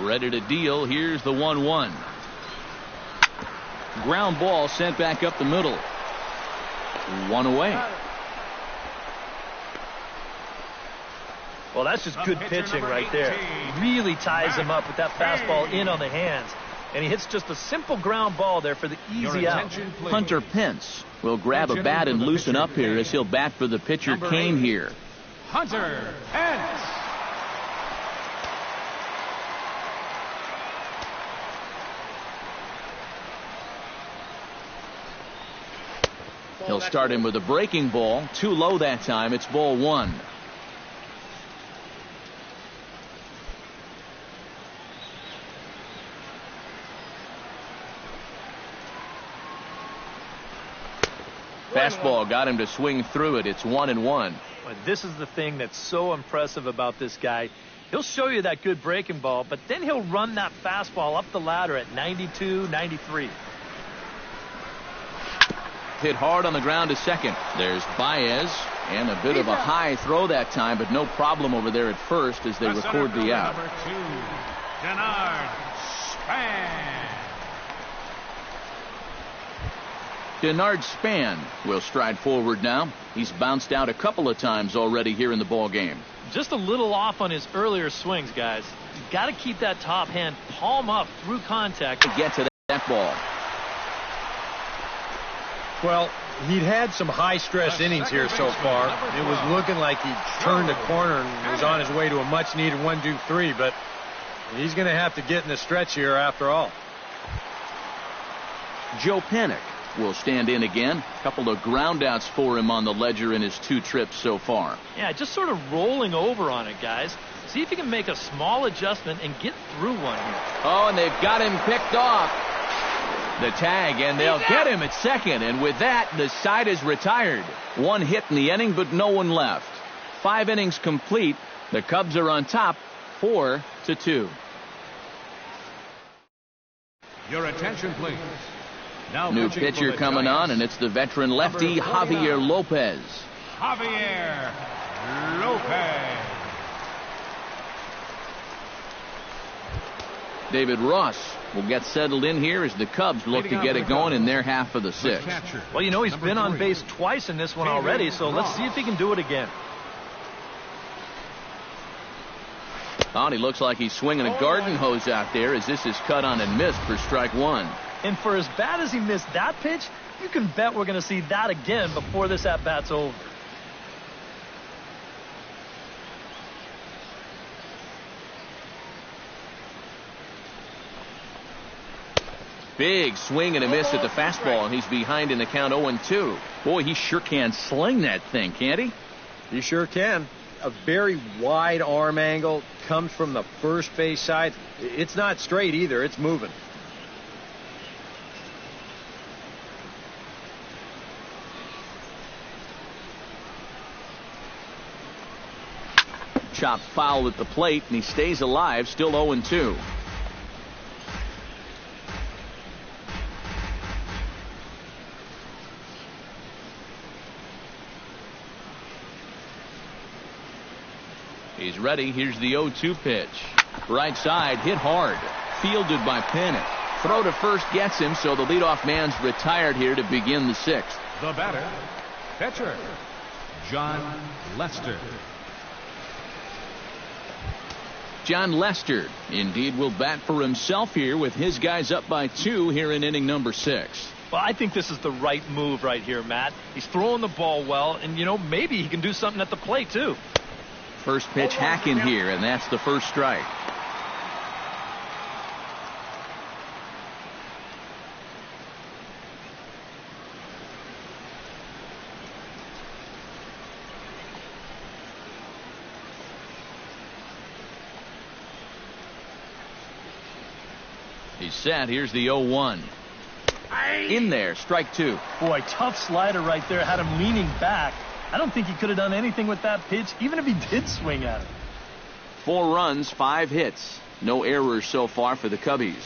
Ready to deal. Here's the 1-1. Ground ball sent back up the middle. One away. Well, that's just good pitching right there. Really ties him up with that fastball in on the hands. And he hits just a simple ground ball there for the easy out. Hunter Pence will grab a bat and loosen up here as he'll bat for the pitcher Kane here. Hunter Pence. He'll start him with a breaking ball. Too low that time. It's ball one. Fastball got him to swing through it. It's 1-1. But this is the thing that's so impressive about this guy. He'll show you that good breaking ball, but then he'll run that fastball up the ladder at 92, 93. Hit hard on the ground to second. There's Baez, and a bit of a high throw that time, but no problem over there at first as they record the out. Number 2, Denard Span. Denard Span will stride forward now. He's bounced out a couple of times already here in the ball game. Just a little off on his earlier swings, guys. You've got to keep that top hand palm up through contact to get to that ball. Well, he'd had some high-stress innings here so far. It was looking like he'd turned a corner and was on his way to a much-needed 1-2-3, but he's going to have to get in the stretch here after all. Joe Panik will stand in again. A couple of groundouts for him on the ledger in his 2 trips so far. Yeah, just sort of rolling over on it, guys. See if he can make a small adjustment and get through one here. Oh, and they've got him picked off. The tag, and they'll get him at second, and with that, the side is retired. 1 hit in the inning, but no one left. 5 innings complete. The Cubs are on top, 4-2. Your attention, please. Now new pitcher coming on, and it's the veteran lefty Javier Lopez. Javier Lopez. David Ross will get settled in here as the Cubs look to get it going in their half of the 6th. Well, you know, he's been on base twice in this one already, so let's see if he can do it again. Oh, and he looks like he's swinging a garden hose out there as this is cut on and missed for strike 1. And for as bad as he missed that pitch, you can bet we're going to see that again before this at-bat's over. Big swing and a miss at the fastball, and he's behind in the count 0-2. Boy, he sure can sling that thing, can't he? He sure can. A very wide arm angle, comes from the first base side. It's not straight either. It's moving. Chopped foul at the plate, and he stays alive, still 0-2. He's ready. Here's the 0-2 pitch. Right side, hit hard. Fielded by Panik. Throw to first gets him, so the leadoff man's retired here to begin the 6th. The batter, pitcher, John Lester. John Lester indeed will bat for himself here with his guys up by 2 here in inning number 6. Well, I think this is the right move right here, Matt. He's throwing the ball well, and, you know, maybe he can do something at the plate, too. First pitch hacking here, and that's the first strike. He's set. Here's the 0-1. In there, strike two. Boy, tough slider right there. Had him leaning back. I don't think he could have done anything with that pitch, even if he did swing at it. 4 runs, 5 hits. No errors so far for the Cubbies.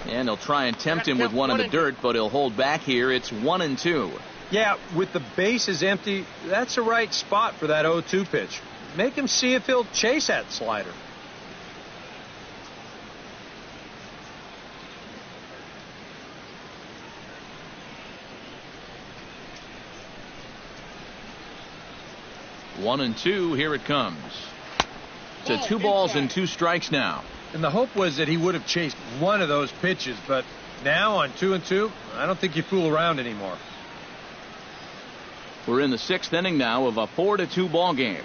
And they'll try and tempt him with one in the dirt, but he'll hold back here. It's 1-2. Yeah, with the bases empty, that's the right spot for that 0-2 pitch. Make him see if he'll chase that slider. One and two, here it comes. To 2 balls and 2 strikes now. And the hope was that he would have chased one of those pitches, but now on 2-2, I don't think you fool around anymore. We're in the 6th inning now of a 4-2 ball game.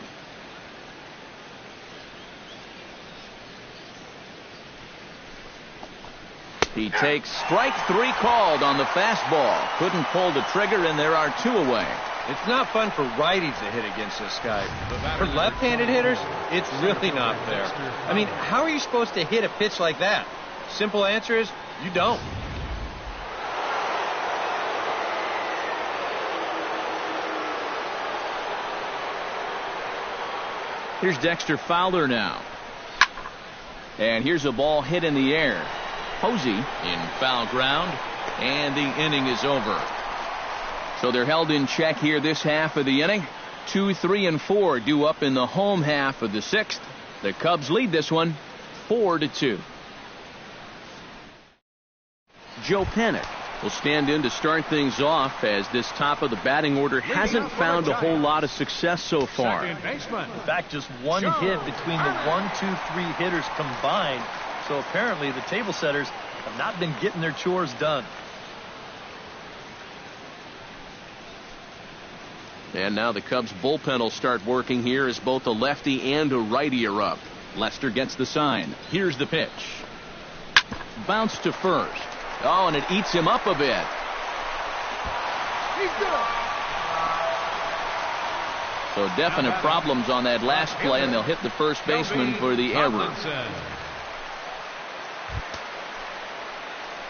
He takes strike 3 called on the fastball. Couldn't pull the trigger, and there are 2 away. It's not fun for righties to hit against this guy. For left-handed hitters, it's really not fair. I mean, how are you supposed to hit a pitch like that? Simple answer is, you don't. Here's Dexter Fowler now. And here's a ball hit in the air. Posey in foul ground, and the inning is over. So they're held in check here this half of the inning. 2, 3, and 4 due up in the home half of the 6th. The Cubs lead this one 4-2. Joe Panik will stand in to start things off, as this top of the batting order hasn't found a whole lot of success so far. In fact, just one hit between the 1, 2, 3 hitters combined. So apparently the table setters have not been getting their chores done. And now the Cubs bullpen will start working here, as both a lefty and a righty are up. Lester gets the sign. Here's the pitch. Bounce to first. Oh, and it eats him up a bit. So definite problems on that last play, and they'll hit the first baseman for the error.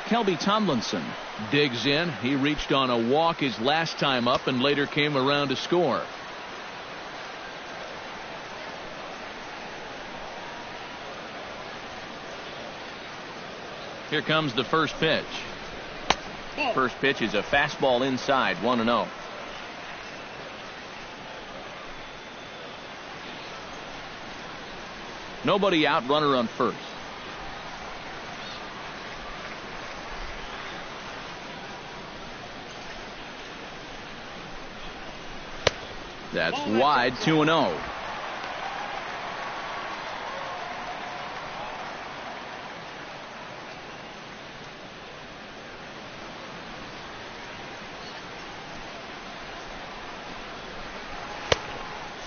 Kelby Tomlinson digs in. He reached on a walk his last time up and later came around to score. Here comes the first pitch. First pitch is a fastball inside, 1-0. Nobody out, runner on first. That's wide, 2-0.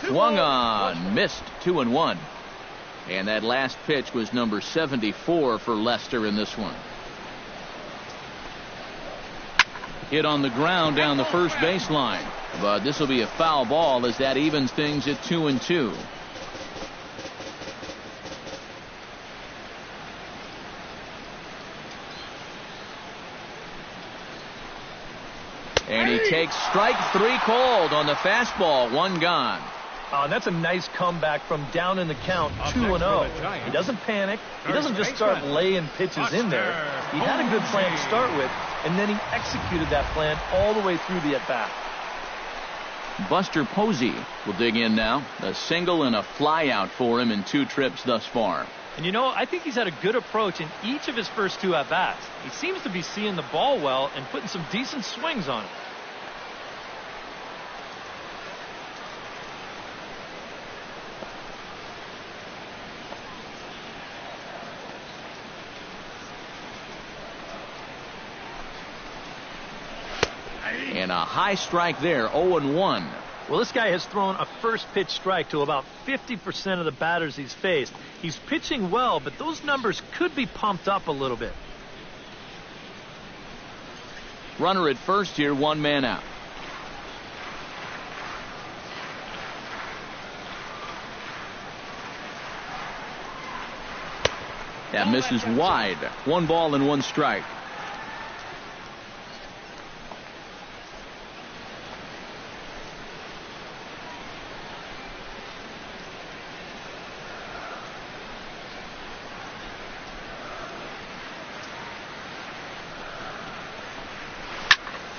Swung on, missed, 2-1. And that last pitch was number 74 for Lester in this one. Hit on the ground down the first baseline. But this will be a foul ball, as that evens things at 2-2. And he takes strike 3 called on the fastball, 1 gone. That's a nice comeback from down in the count, 2-0. He doesn't panic. He doesn't just start laying pitches in there. He had a good plan to start with, and then he executed that plan all the way through the at-bat. Buster Posey will dig in now. A single and a fly out for him in 2 trips thus far. And you know, I think he's had a good approach in each of his first 2 at-bats. He seems to be seeing the ball well and putting some decent swings on it. And a high strike there, 0-1. Well, this guy has thrown a first pitch strike to about 50% of the batters he's faced. He's pitching well, but those numbers could be pumped up a little bit. Runner at first here, 1 man out. That misses wide. 1 ball and 1 strike.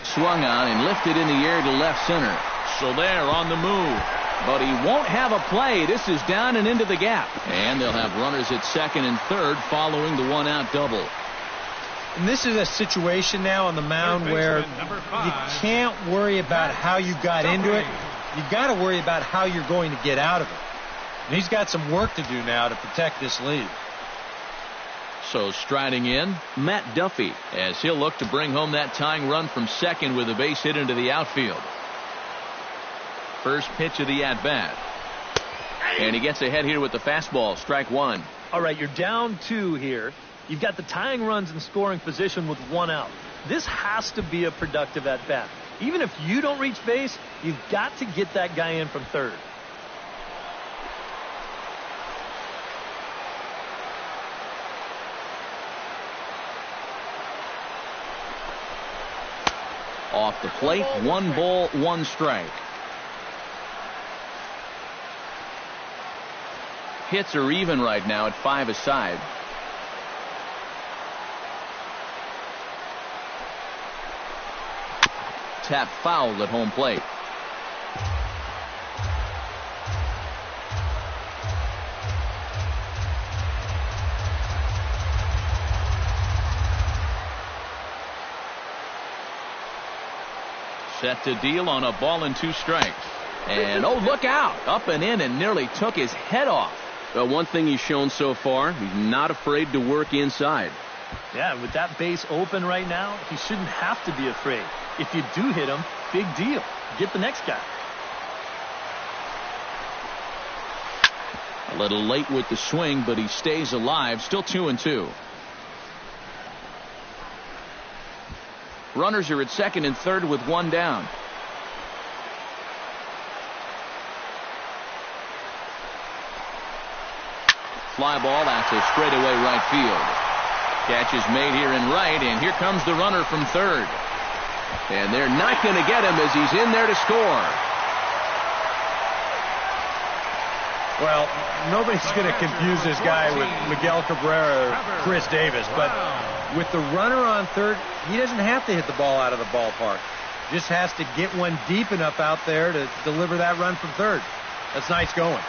Swung on and lifted in the air to left center. Soler on the move. But he won't have a play. This is down and into the gap. And they'll have runners at second and third following the 1-out double. And this is a situation now on the mound where you can't worry about how you got into it. You've got to worry about how you're going to get out of it. And he's got some work to do now to protect this lead. So striding in, Matt Duffy, as he'll look to bring home that tying run from second with a base hit into the outfield. First pitch of the at-bat. And he gets ahead here with the fastball. Strike 1. All right, you're down 2 here. You've got the tying runs in scoring position with 1 out. This has to be a productive at-bat. Even if you don't reach base, you've got to get that guy in from third. Off the plate, 1 ball, 1 strike. Hits are even right now at 5 aside. Tap foul at home plate. Set to deal on a ball and 2 strikes. And oh, look out! Up and in and nearly took his head off. Well, one thing he's shown so far, he's not afraid to work inside. Yeah, with that base open right now, he shouldn't have to be afraid. If you do hit him, big deal. Get the next guy. A little late with the swing, but he stays alive. Still 2-2. Runners are at second and third with 1 down. Fly ball out to straightaway right field. Catch is made here in right, and here comes the runner from third. And they're not going to get him as he's in there to score. Well, nobody's going to confuse this guy with Miguel Cabrera or Chris Davis, but with the runner on third, he doesn't have to hit the ball out of the ballpark. Just has to get one deep enough out there to deliver that run from third. That's nice going.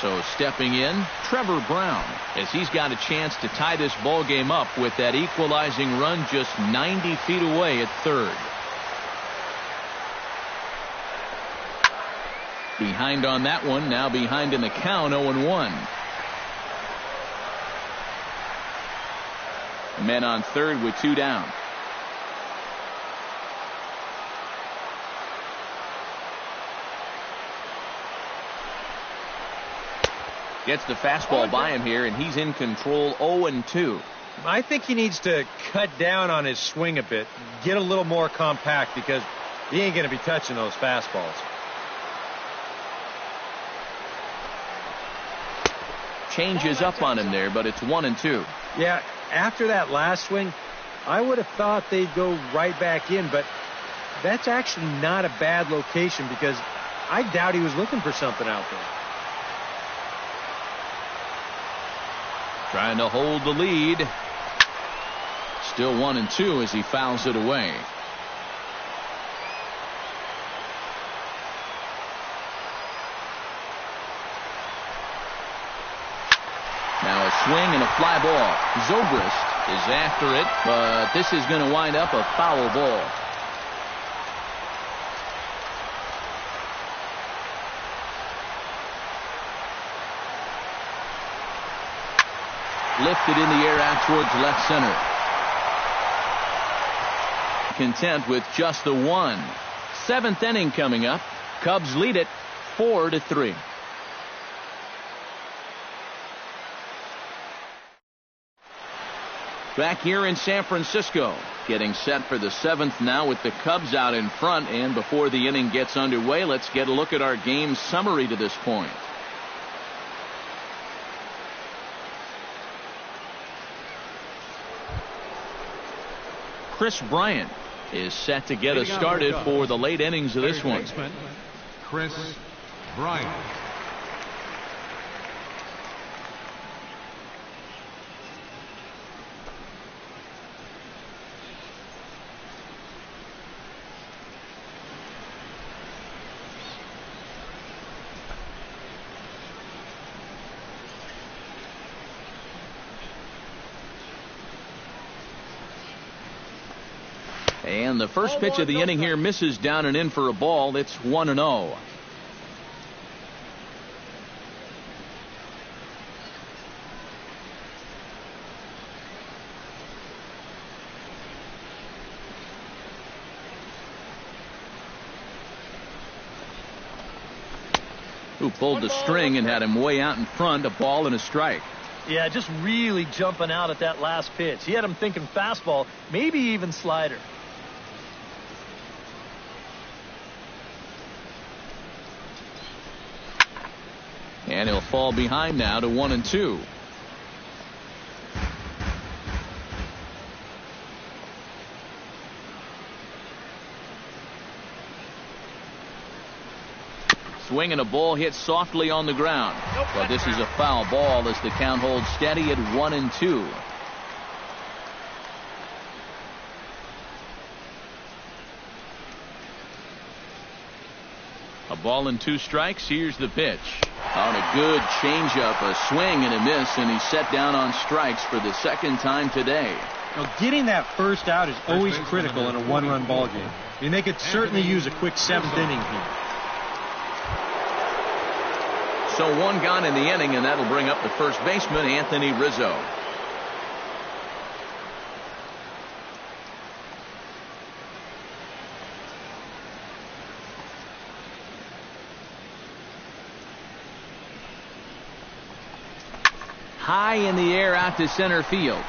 So stepping in, Trevor Brown, as he's got a chance to tie this ball game up with that equalizing run just 90 feet away at third. Behind on that one, now behind in the count, 0-1. Men on third with 2 down. Gets the fastball by him here, and he's in control. 0-2. I think he needs to cut down on his swing a bit, get a little more compact, because he ain't going to be touching those fastballs. Changes up on him there, but it's 1-2. Yeah, after that last swing, I would have thought they'd go right back in, but that's actually not a bad location because I doubt he was looking for something out there. Trying to hold the lead. Still 1-2 as he fouls it away. Now a swing and a fly ball. Zobrist is after it, but this is going to wind up a foul ball. Lifted in the air out towards left center. Content with just the 1. 7th inning coming up. Cubs lead it 4-3. Back here in San Francisco, getting set for the 7th now with the Cubs out in front. And before the inning gets underway, let's get a look at our game summary to this point. Chris Bryant is set to get us started for the late innings of this one. Chris Bryant. And the first pitch of the inning here misses down and in for a ball. It's 1-0. Who pulled the string and had him way out in front, a ball and a strike. Yeah, just really jumping out at that last pitch. He had him thinking fastball, maybe even slider. And he'll fall behind now to 1-2. Swing and a ball hit softly on the ground. But this is a foul ball as the count holds steady at 1-2. A ball and 2 strikes. Here's the pitch. On a good changeup, a swing and a miss, and he's set down on strikes for the second time today. Now, getting that first out is always critical in a one-run ball game. I mean, they could certainly use a quick 7th inning here. So 1 gone in the inning, and that'll bring up the first baseman, Anthony Rizzo. High in the air out to center field.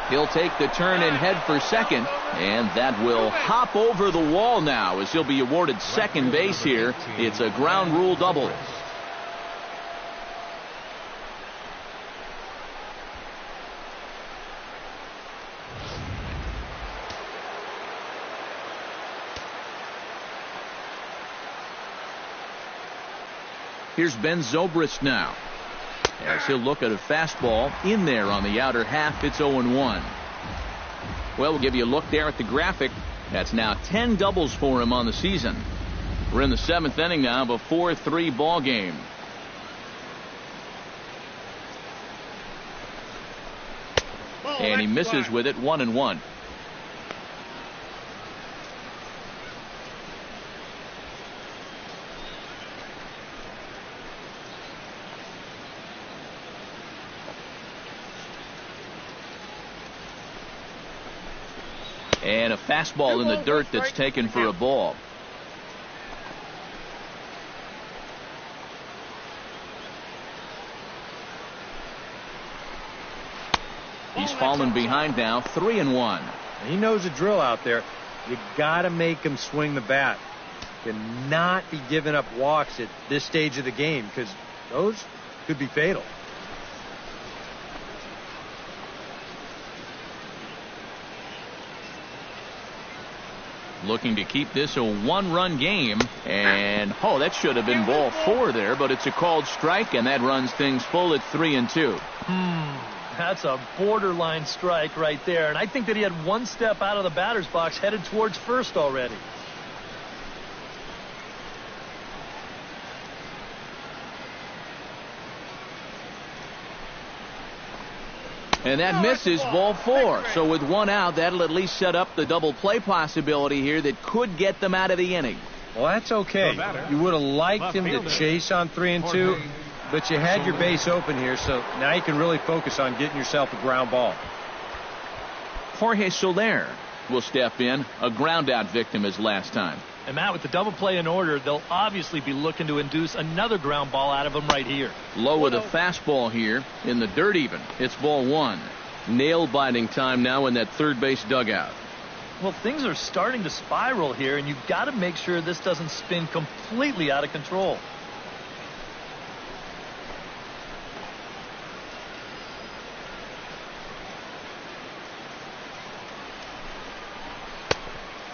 He'll take the turn and head for second, and that will hop over the wall now as he'll be awarded second base here. It's a ground rule double. Here's Ben Zobrist now, as he'll look at a fastball in there on the outer half. It's 0-1. Well, we'll give you a look there at the graphic. That's now 10 doubles for him on the season. We're in the 7th inning now of a 4-3 ball game. And he misses with it, 1-1. And a fastball in the dirt that's taken for a ball. He's fallen behind now, 3-1. He knows the drill out there. You got to make him swing the bat. Cannot be giving up walks at this stage of the game, because those could be fatal. Looking to keep this a 1-run game, and that should have been ball 4 there, but it's a called strike, and that runs things full at 3-2. That's a borderline strike right there, and I think that he had 1 step out of the batter's box headed towards first already. And that misses, ball 4. So with 1 out, that'll at least set up the double play possibility here that could get them out of the inning. Well, that's okay. You would have liked him to chase on 3-2, but you had your base open here, so now you can really focus on getting yourself a ground ball. Jorge Soler will step in, a ground out victim as last time. And Matt, with the double play in order, they'll obviously be looking to induce another ground ball out of him right here. Low with a fastball here, in the dirt even. It's ball 1. Nail-biting time now in that third base dugout. Well, things are starting to spiral here, and you've got to make sure this doesn't spin completely out of control.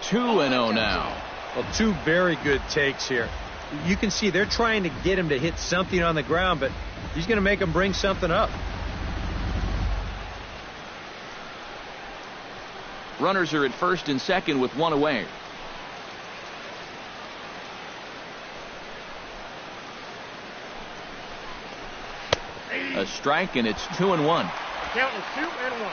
2-0 now. Well, two very good takes here. You can see they're trying to get him to hit something on the ground, but he's going to make him bring something up. Runners are at first and second with one away. A strike, and it's 2-1. Count is 2-1.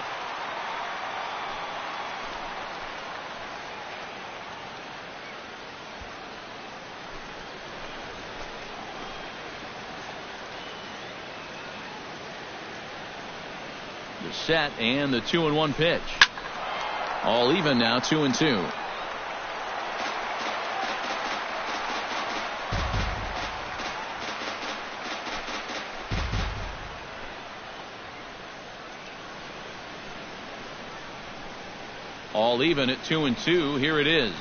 The set and the 2-1 pitch. All even now, 2-2. All even at 2-2. Here it is.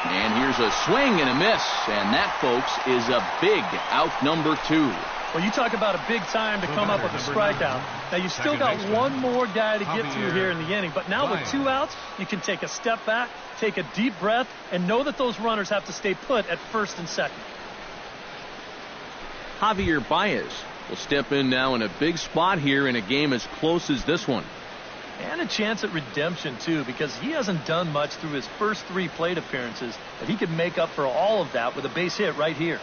And here's a swing and a miss. And that, folks, is a big out number 2. Well, you talk about a big time to come up with a strikeout. Now, you still got one more guy to get through here in the inning. But now with 2 outs, you can take a step back, take a deep breath, and know that those runners have to stay put at first and second. Javier Baez will step in now in a big spot here in a game as close as this one. And a chance at redemption, too, because he hasn't done much through his first 3 plate appearances. But he could make up for all of that with a base hit right here.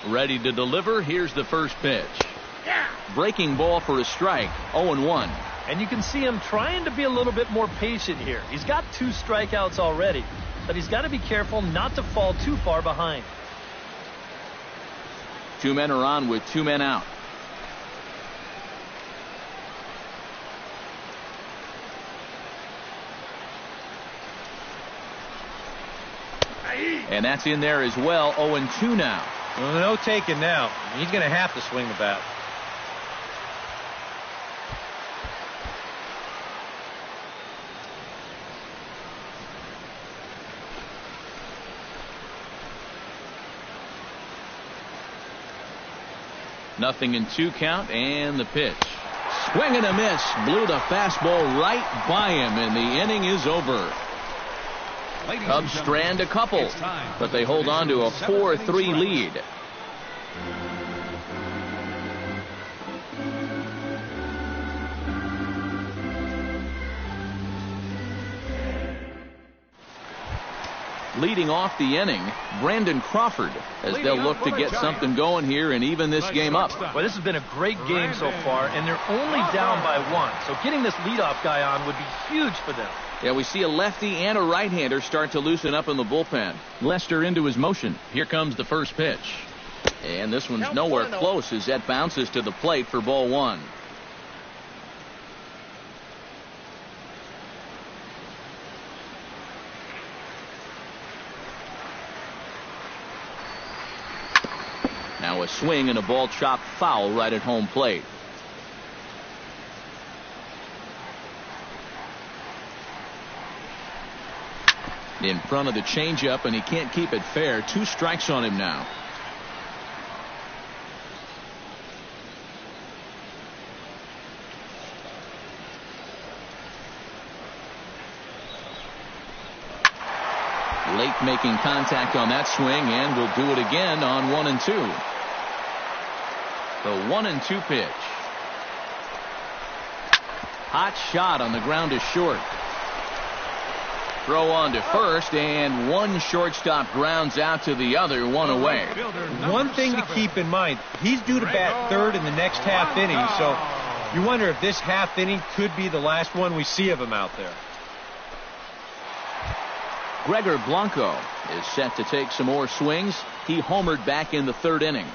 Ready to deliver. Here's the first pitch. Breaking ball for a strike. 0-1. And you can see him trying to be a little bit more patient here. He's got 2 strikeouts already, but he's got to be careful not to fall too far behind. 2 men are on with 2 men out. And that's in there as well. 0-2 now. Well, no taking now. He's going to have to swing the bat. Nothing in 2 count, and the pitch. Swing and a miss. Blew the fastball right by him, and the inning is over. Cubs strand a couple, but they hold on to a 4-3 lead. Leading off the inning, Brandon Crawford, as they'll look to get something going here and even this game up. Well, this has been a great game so far, and they're only down by 1. So getting this leadoff guy on would be huge for them. Yeah, we see a lefty and a right-hander start to loosen up in the bullpen. Lester into his motion. Here comes the first pitch. And this one's nowhere close as that bounces to the plate for ball 1. Now a swing and a ball chopped foul right at home plate. In front of the changeup, and he can't keep it fair. 2 strikes on him now. Late making contact on that swing, and will do it again on 1 and 2. The 1 and 2 pitch. Hot shot on the ground is short. Throw on to first, and one shortstop grounds out to the other, 1 away. One thing to keep in mind, he's due to bat 3rd in the next half inning, so you wonder if this half inning could be the last one we see of him out there. Gregor Blanco is set to take some more swings. He homered back in the 3rd inning.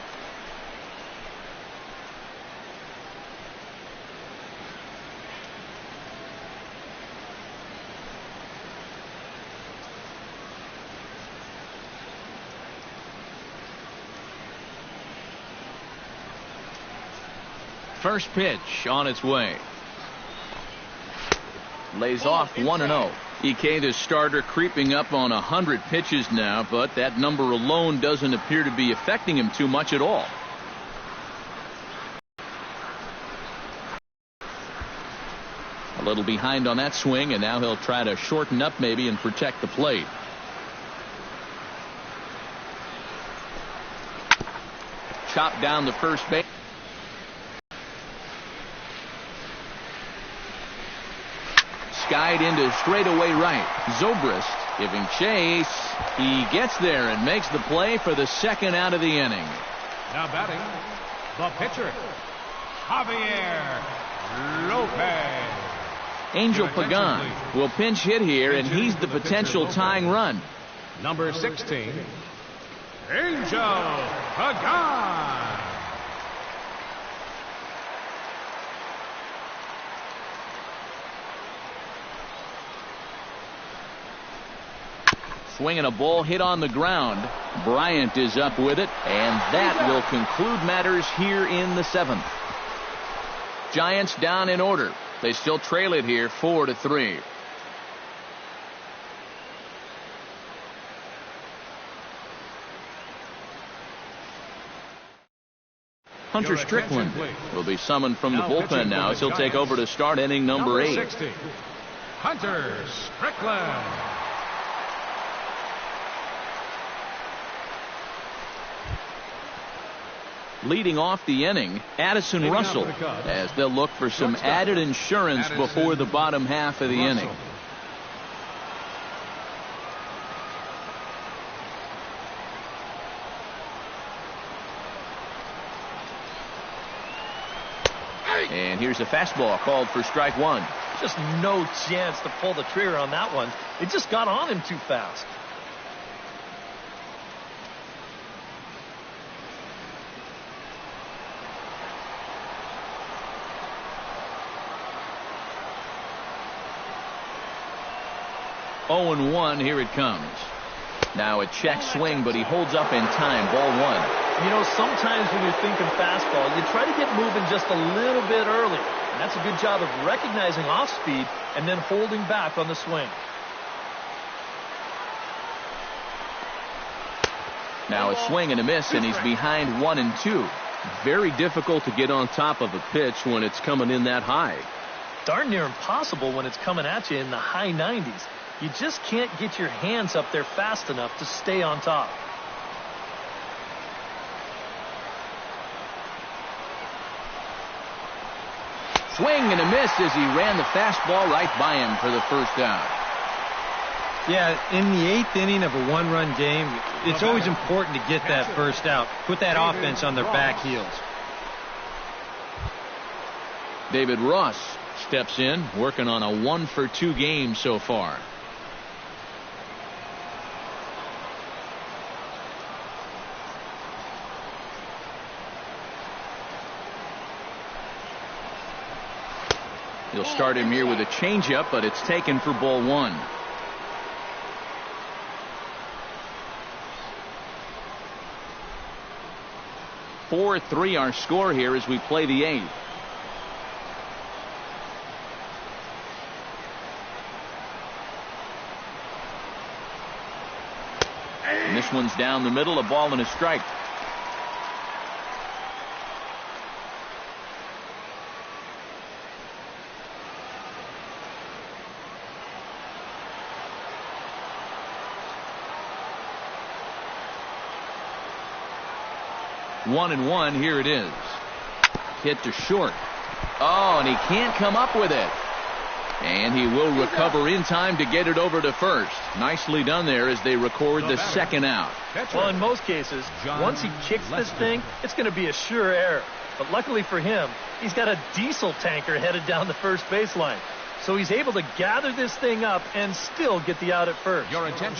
First pitch on its way. Lays off 1-0. EK, the starter, creeping up on 100 pitches now, but that number alone doesn't appear to be affecting him too much at all. A little behind on that swing, and now he'll try to shorten up maybe and protect the plate. Chopped down the first base. Skied into straightaway right. Zobrist giving chase. He gets there and makes the play for the second out of the inning. Now batting, the pitcher, Javier Lopez. Angel Pagan will pinch hit here, and he's the potential tying run. Number 16, Angel Pagan. Swinging a ball hit on the ground. Bryant is up with it, and that will conclude matters here in the 7th. Giants down in order. They still trail it here 4-3. Hunter Strickland will be summoned from the bullpen now as he'll take over to start inning number 8. 60, Hunter Strickland. Leading off the inning, Addison Russell, as they'll look for some added insurance before the bottom half of the inning. And here's a fastball called for strike one. Just no chance to pull the trigger on that one. It just got on him too fast. Oh, 0-1, here it comes. Now a check swing, but he holds up in time. Ball one. You know, sometimes when you're thinking fastball, you try to get moving just a little bit early. And that's a good job of recognizing off speed and then holding back on the swing. Now a swing and a miss, and he's behind 1-2. Very difficult to get on top of a pitch when it's coming in that high. Darn near impossible when it's coming at you in the high 90s. You just can't get your hands up there fast enough to stay on top. Swing and a miss as he ran the fastball right by him for the first out. Yeah, in the 8th inning of a one-run game, it's always important to get that first out. Put that offense on their back heels. David Ross steps in, working on a 1-for-2 game so far. He'll start him here with a changeup, but it's taken for ball one. (4-3) our score here as we play the 8th. And this one's down the middle, a ball and a strike. One and one, here it is. Hit to short. Oh, and he can't come up with it. And he will recover in time to get it over to first. Nicely done there as they record the second out. Well, in most cases, once he kicks this thing, it's going to be a sure error. But luckily for him, he's got a diesel tanker headed down the first baseline. So he's able to gather this thing up and still get the out at first.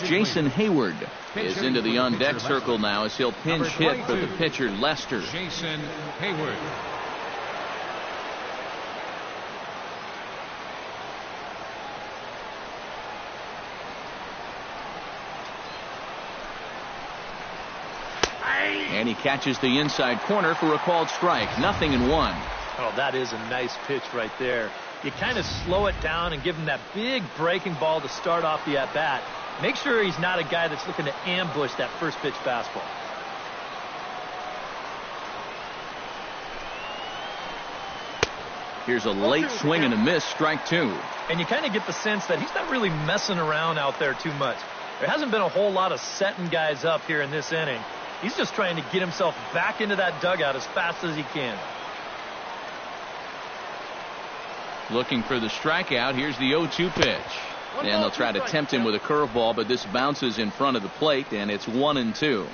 Jason Hayward is into the on-deck circle now as he'll pinch hit for the pitcher, Lester. Jason Hayward. And he catches the inside corner for a called strike. 0-1. Oh, that is a nice pitch right there. you kind of slow it down and give him that big breaking ball to start off the at-bat. Make sure he's not a guy that's looking to ambush that first pitch fastball. Here's a late swing and a miss, strike two. And you kind of get the sense that he's not really messing around out there too much. There hasn't been a whole lot of setting guys up here in this inning. He's just trying to get himself back into that dugout as fast as he can. Looking for the strikeout. Here's the 0-2 pitch. And they'll try to tempt him with a curveball, but this bounces in front of the plate, and it's 1-2.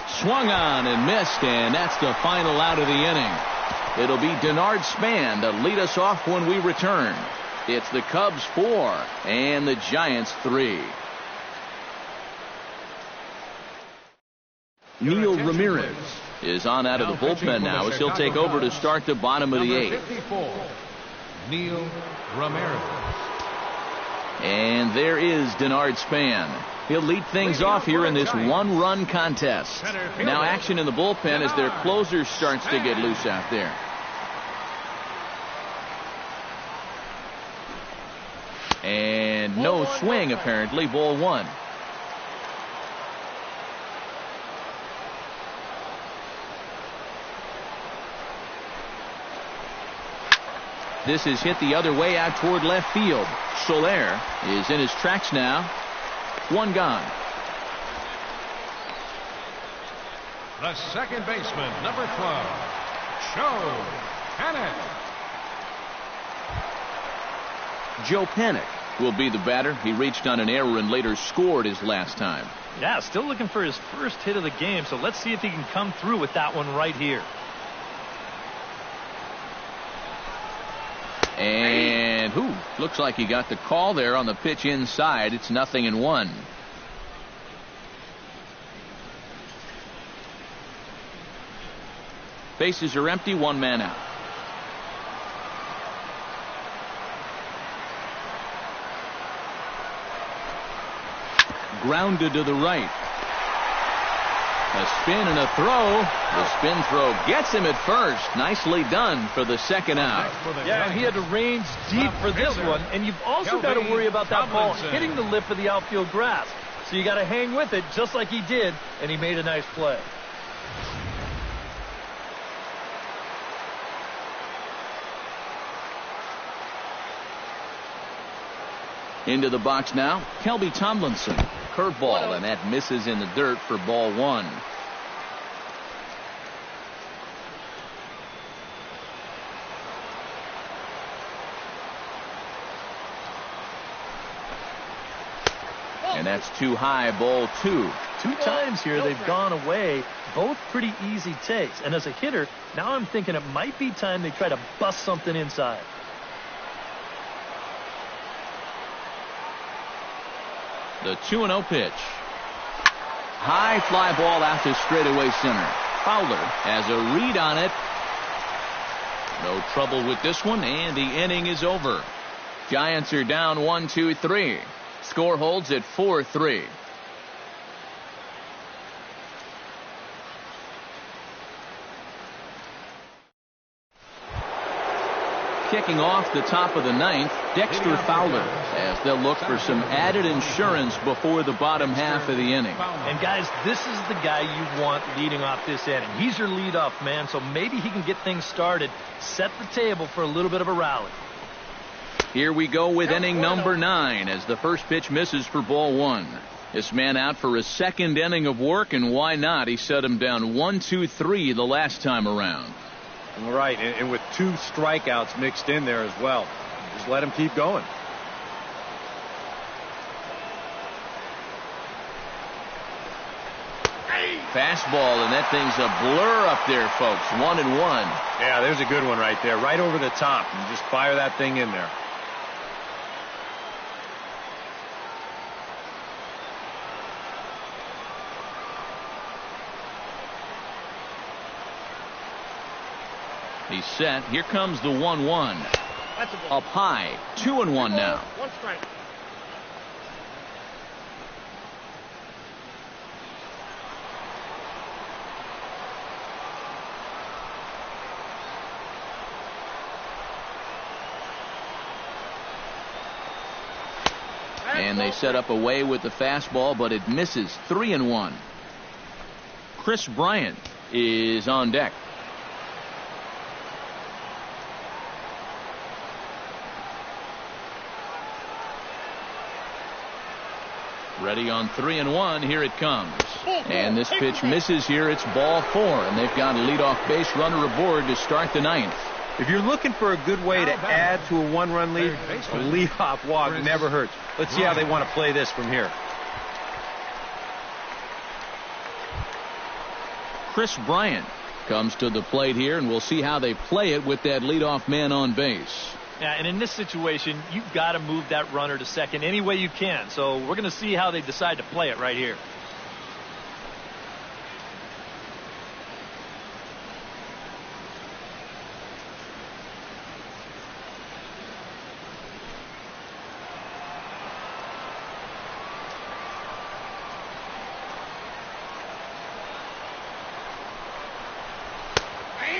Swung on and missed, and that's the final out of the inning. It'll be Denard Span to lead us off when we return. It's the Cubs 4 and the Giants 3. Neil Ramirez is on out of the bullpen now as he'll take over to start the bottom of the 8th. 54, Neil Ramirez. And there is Denard Span. He'll lead things off here in this one-run contest. Now action in the bullpen as their closer starts to get loose out there. And no swing, apparently. Ball 1. This is hit the other way out toward left field. Soler is in his tracks now. 1 gone. The second baseman, number 12, Joe Panik. Joe Panik will be the batter. He reached on an error and later scored his last time. Yeah, still looking for his first hit of the game, so let's see if he can come through with that one right here. And looks like he got the call there on the pitch inside. It's 0-1. Bases are empty, 1 man out. Grounded to the right. A spin and a throw. The spin throw gets him at first. Nicely done for the second out. Yeah, he had to range deep for this one, and you've also got to worry about that ball hitting the lip of the outfield grass. So you got to hang with it just like he did, and he made a nice play. Into the box now, Kelby Tomlinson. Curveball, and that misses in the dirt for ball 1. And that's too high, ball 2. 2 times here they've gone away, both pretty easy takes. And as a hitter, now I'm thinking it might be time they try to bust something inside. The 2-0 pitch. High fly ball out to straightaway center. Fowler has a read on it. No trouble with this one, and the inning is over. Giants are down 1-2-3. Score holds at 4-3. Kicking off the top of the 9th, Dexter Fowler, as they'll look for some added insurance before the bottom half of the inning. And guys, this is the guy you want leading off this inning. He's your leadoff man, so maybe he can get things started, set the table for a little bit of a rally. Here we go with inning number 9 as the first pitch misses for ball 1. This man out for his second inning of work, and why not? He set him down 1-2-3 the last time around. Right, and with 2 strikeouts mixed in there as well. Just let him keep going. Fastball, and that thing's a blur up there, folks. 1-1. Yeah, there's a good one right there. Right over the top. And just fire that thing in there. He's set. Here comes the 1-1. Up high. 2-1 now. 1 strike. And they set up away with the fastball, but it misses. 3-1. Chris Bryant is on deck. Ready on 3-1. Here it comes. And this pitch misses here. It's ball 4. And they've got a leadoff base runner aboard to start the 9th. If you're looking for a good way to add to a one-run lead, a leadoff walk never hurts. Let's see how they want to play this from here. Chris Bryant comes to the plate here, and we'll see how they play it with that leadoff man on base. Yeah, and in this situation, you've got to move that runner to second any way you can. So we're going to see how they decide to play it right here.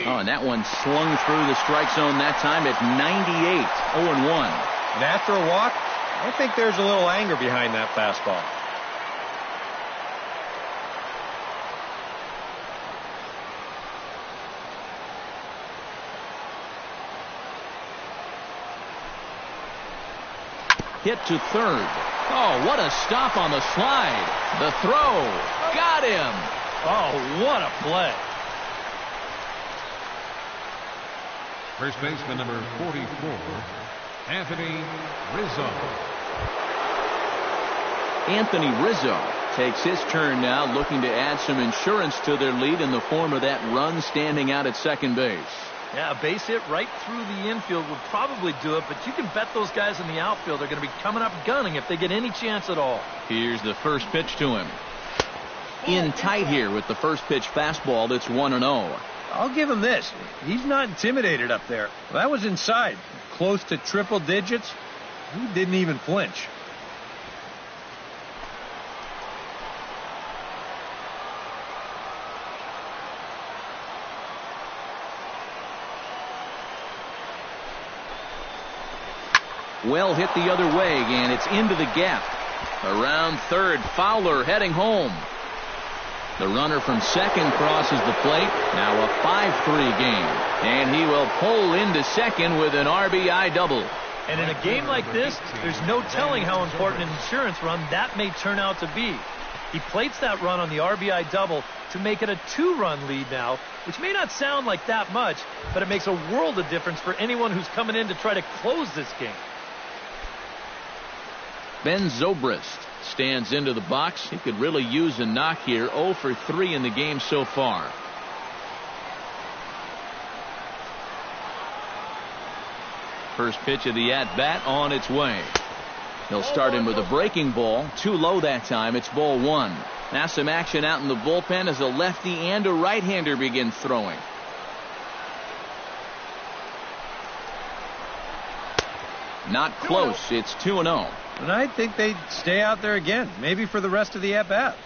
Oh, and that one slung through the strike zone that time at 98. 0-1. And after a walk, I think there's a little anger behind that fastball. Hit to third. Oh, what a stop on the slide. The throw. Got him. Oh, what a play. First baseman number 44, Anthony Rizzo. Anthony Rizzo takes his turn now, looking to add some insurance to their lead in the form of that run standing out at second base. Yeah, a base hit right through the infield would probably do it, but you can bet those guys in the outfield are going to be coming up gunning if they get any chance at all. Here's the first pitch to him. In tight here with the first pitch fastball that's 1-0. I'll give him this. He's not intimidated up there. That was inside. Close to triple digits. He didn't even flinch. Well hit the other way, and it's into the gap. Around third, Fowler heading home. The runner from second crosses the plate. Now a 5-3 game. And he will pull into second with an RBI double. And in a game like this, there's no telling how important an insurance run that may turn out to be. He plates that run on the RBI double to make it a 2-run lead now, which may not sound like that much, but it makes a world of difference for anyone who's coming in to try to close this game. Ben Zobrist stands into the box. He could really use a knock here. 0 for 3 in the game so far. First pitch of the at-bat on its way. He'll start him with a breaking ball. Too low that time. It's ball 1. Now some action out in the bullpen as a lefty and a right-hander begin throwing. Not close. It's 2-0. And I think they'd stay out there again, maybe for the rest of the at-bat.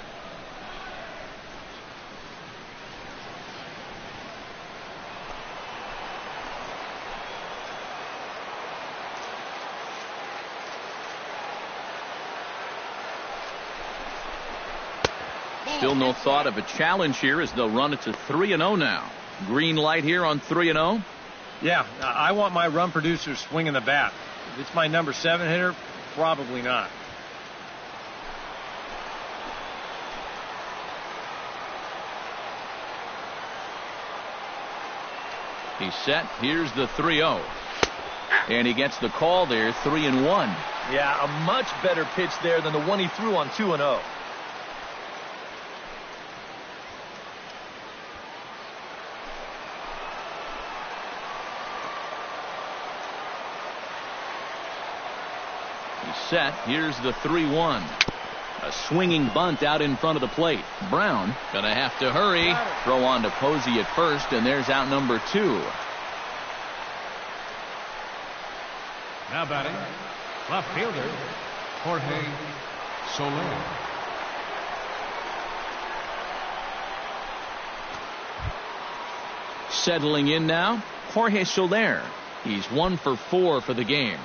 Still no thought of a challenge here as they'll run it to 3-0 now. Green light here on 3-0. Yeah, I want my run producer swinging the bat. If it's my number 7 hitter, probably not. He's set. Here's the 3-0. And he gets the call there, 3-1. Yeah, a much better pitch there than the one he threw on 2-0. Set. Here's the 3-1. A swinging bunt out in front of the plate. Brown gonna have to hurry. Throw on to Posey at first, and there's out number 2. Now batting, left fielder, Jorge Soler. Settling in now, Jorge Soler. He's 1 for 4 for the game.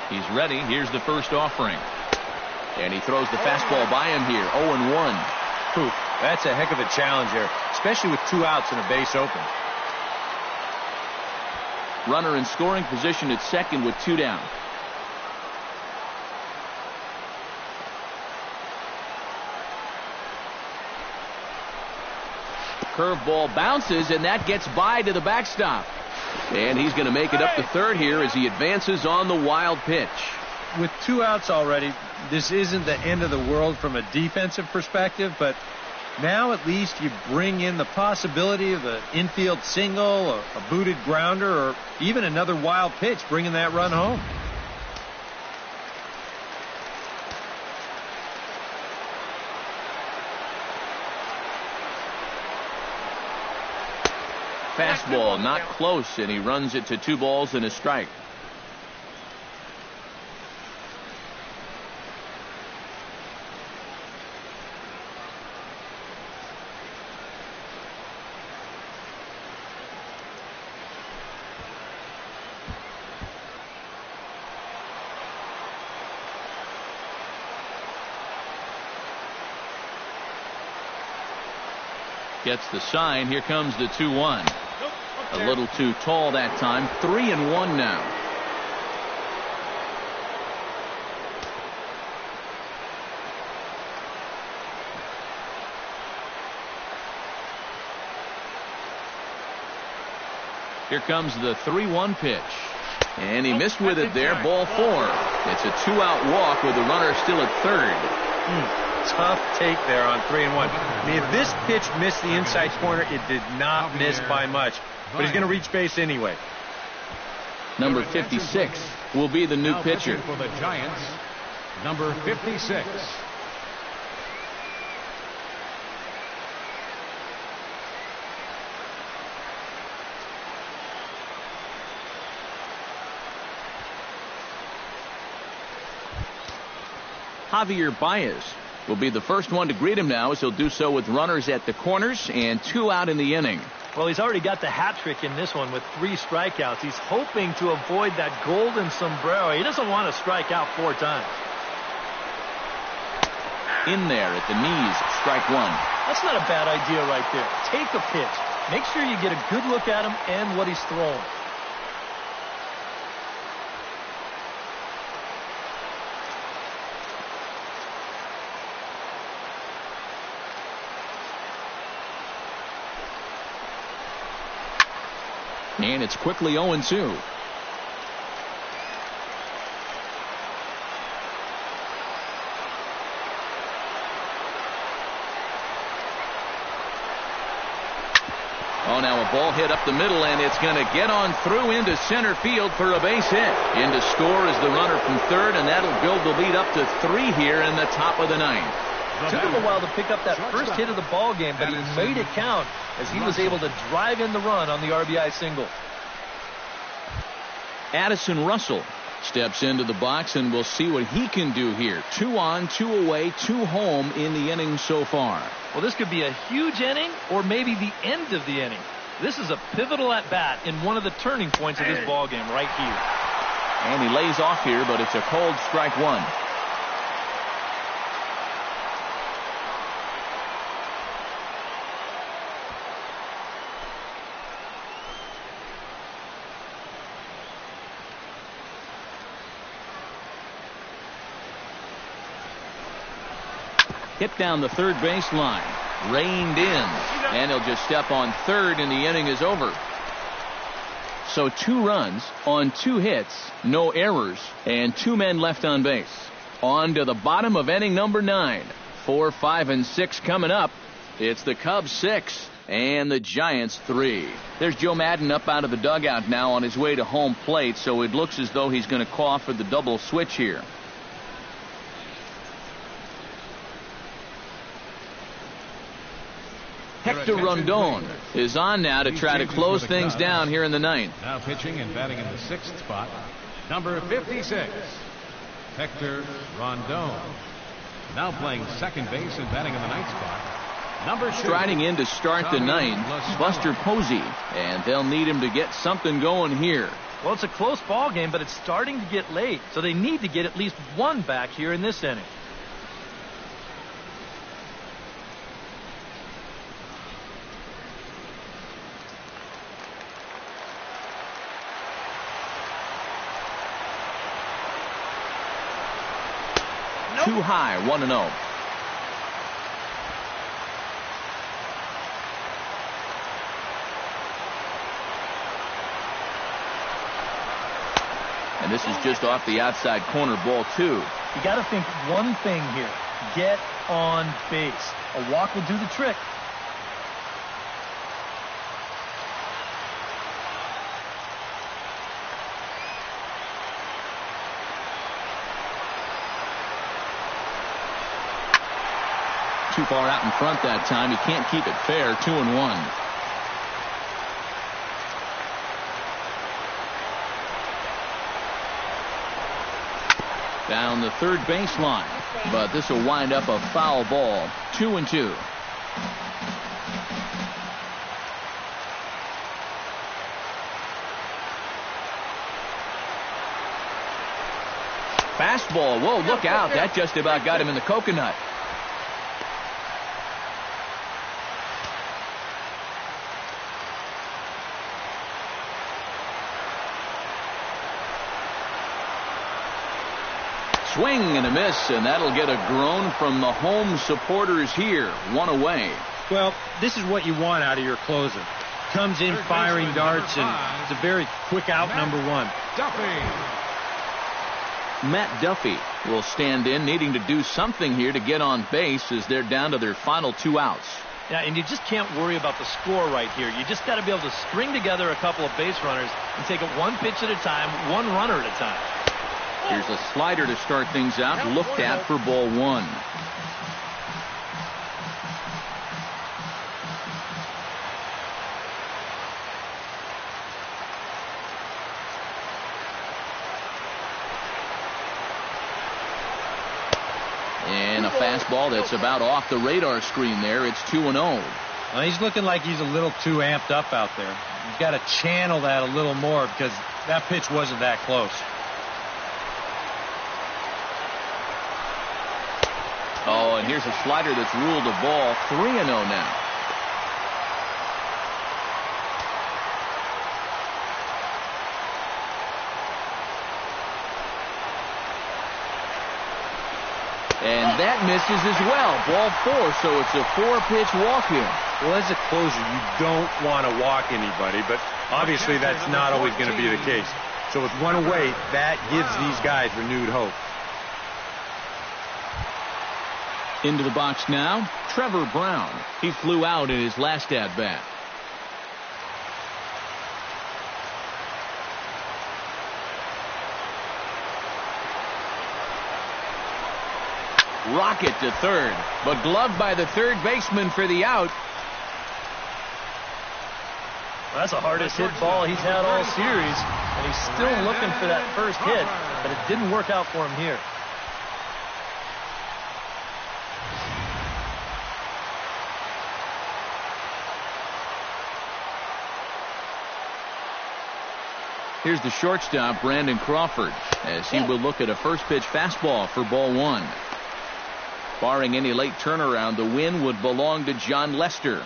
He's ready. Here's the first offering. And he throws the fastball by him here. 0-1. Ooh, that's a heck of a challenge there, especially with 2 outs and a base open. Runner in scoring position at second with 2 down. Curveball bounces, and that gets by to the backstop. And he's going to make it up to third here as he advances on the wild pitch. With 2 outs already, this isn't the end of the world from a defensive perspective, but now at least you bring in the possibility of an infield single, a booted grounder, or even another wild pitch bringing that run home. Fastball not close, and he runs it to 2 balls and a strike. Gets the sign. Here comes the 2-1. A little too tall that time. 3-1 now. Here comes the 3-1 pitch. And he missed with it there. Ball 4. It's a 2-out walk with the runner still at third. Tough take there on 3-1. I mean, if this pitch missed the inside corner, it did not miss by much. But he's going to reach base anyway. Number 56 will be the new pitcher. For the Giants, number 56. Javier Baez will be the first one to greet him now, as he'll do so with runners at the corners and 2 out in the inning. Well, he's already got the hat trick in this one with 3 strikeouts. He's hoping to avoid that golden sombrero. He doesn't want to strike out 4 times. In there at the knees, strike 1. That's not a bad idea right there. Take a pitch. Make sure you get a good look at him and what he's throwing. And it's quickly 0-2. Oh, now a ball hit up the middle, and it's going to get on through into center field for a base hit. In to score is the runner from third, and that'll build the lead up to 3 here in the top of the 9th. Took him a while to pick up that first hit of the ball game, but he made it count as he was able to drive in the run on the RBI single. Addison Russell steps into the box, and we'll see what he can do here. 2 on, 2 away, 2 home in the inning so far. Well, this could be a huge inning or maybe the end of the inning. This is a pivotal at bat in one of the turning points of this ball game right here. And he lays off here, but it's a cold strike 1. Hit down the third base line. Reined in. And he'll just step on third, and the inning is over. So 2 runs on 2 hits, no errors, and 2 men left on base. On to the bottom of inning number 9. 4, 5, and 6 coming up. It's the Cubs 6 and the Giants 3. There's Joe Maddon up out of the dugout now on his way to home plate, so it looks as though he's going to call for the double switch here. Hector Rondon is on now to try to close things down here in the 9th. Now pitching and batting in the 6th spot, number 56, Hector Rondon. Now playing second base and batting in the 9th spot, number 2. Striding in to start the 9th, Buster Posey. And they'll need him to get something going here. Well, it's a close ball game, but it's starting to get late, so they need to get at least one back here in this inning. Too high, 1-0. And this is just off the outside corner, ball 2. You got to think one thing here. Get on base. A walk will do the trick. Too far out in front that time. He can't keep it fair. 2-1. Down the third baseline, but this will wind up a foul ball. 2-2. Fastball. Whoa, look out. That just about got him in the coconut. Swing and a miss, and that'll get a groan from the home supporters here. 1 away. Well, this is what you want out of your closer. Comes in firing darts, and it's a very quick out, number 1. Duffy. Matt Duffy will stand in, needing to do something here to get on base as they're down to their final 2 outs. Yeah, and you just can't worry about the score right here. You just got to be able to string together a couple of base runners and take it one pitch at a time, one runner at a time. Here's a slider to start things out, looked at for ball 1. And a fastball that's about off the radar screen there. It's 2-0. Well, he's looking like he's a little too amped up out there. He's got to channel that a little more because that pitch wasn't that close. Oh, and here's a slider that's ruled a ball. 3-0 now. And that misses as well. Ball 4, so it's a 4-pitch walk here. Well, as a closer, you don't want to walk anybody, but obviously that's not always going to be the case. So with 1 away, that gives these guys renewed hope. Into the box now, Trevor Brown. He flew out in his last at-bat. Rocket to third, but gloved by the third baseman for the out. Well, that's the hardest hit ball he's had all series, and he's still looking for that first hit, but it didn't work out for him here. Here's the shortstop, Brandon Crawford, as he will look at a first pitch fastball for ball 1. Barring any late turnaround, the win would belong to John Lester.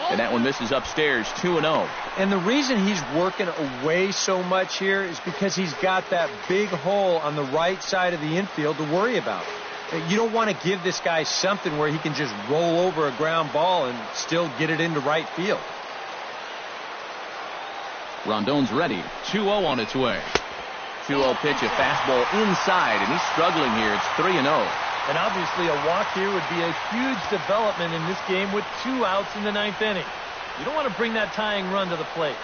And that one misses upstairs, 2-0. And the reason he's working away so much here is because he's got that big hole on the right side of the infield to worry about. You don't want to give this guy something where he can just roll over a ground ball and still get it into right field. Rondon's ready. 2-0 on its way. 2-0 pitch, a fastball inside, and he's struggling here. It's 3-0. And obviously a walk here would be a huge development in this game with 2 outs in the 9th inning. You don't want to bring that tying run to the plate.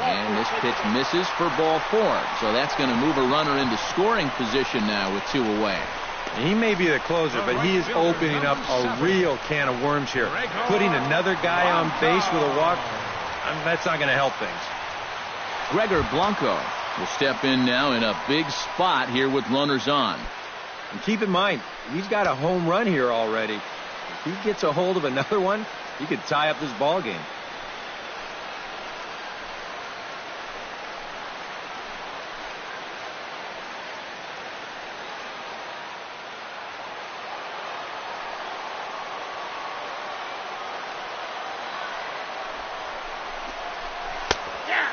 And this pitch misses for ball 4. So that's going to move a runner into scoring position now with 2 away. He may be the closer, but he is opening up a real can of worms here. Putting another guy on base with a walk, that's not going to help things. Gregor Blanco will step in now in a big spot here with runners on. And keep in mind, he's got a home run here already. If he gets a hold of another one, he could tie up this ball game.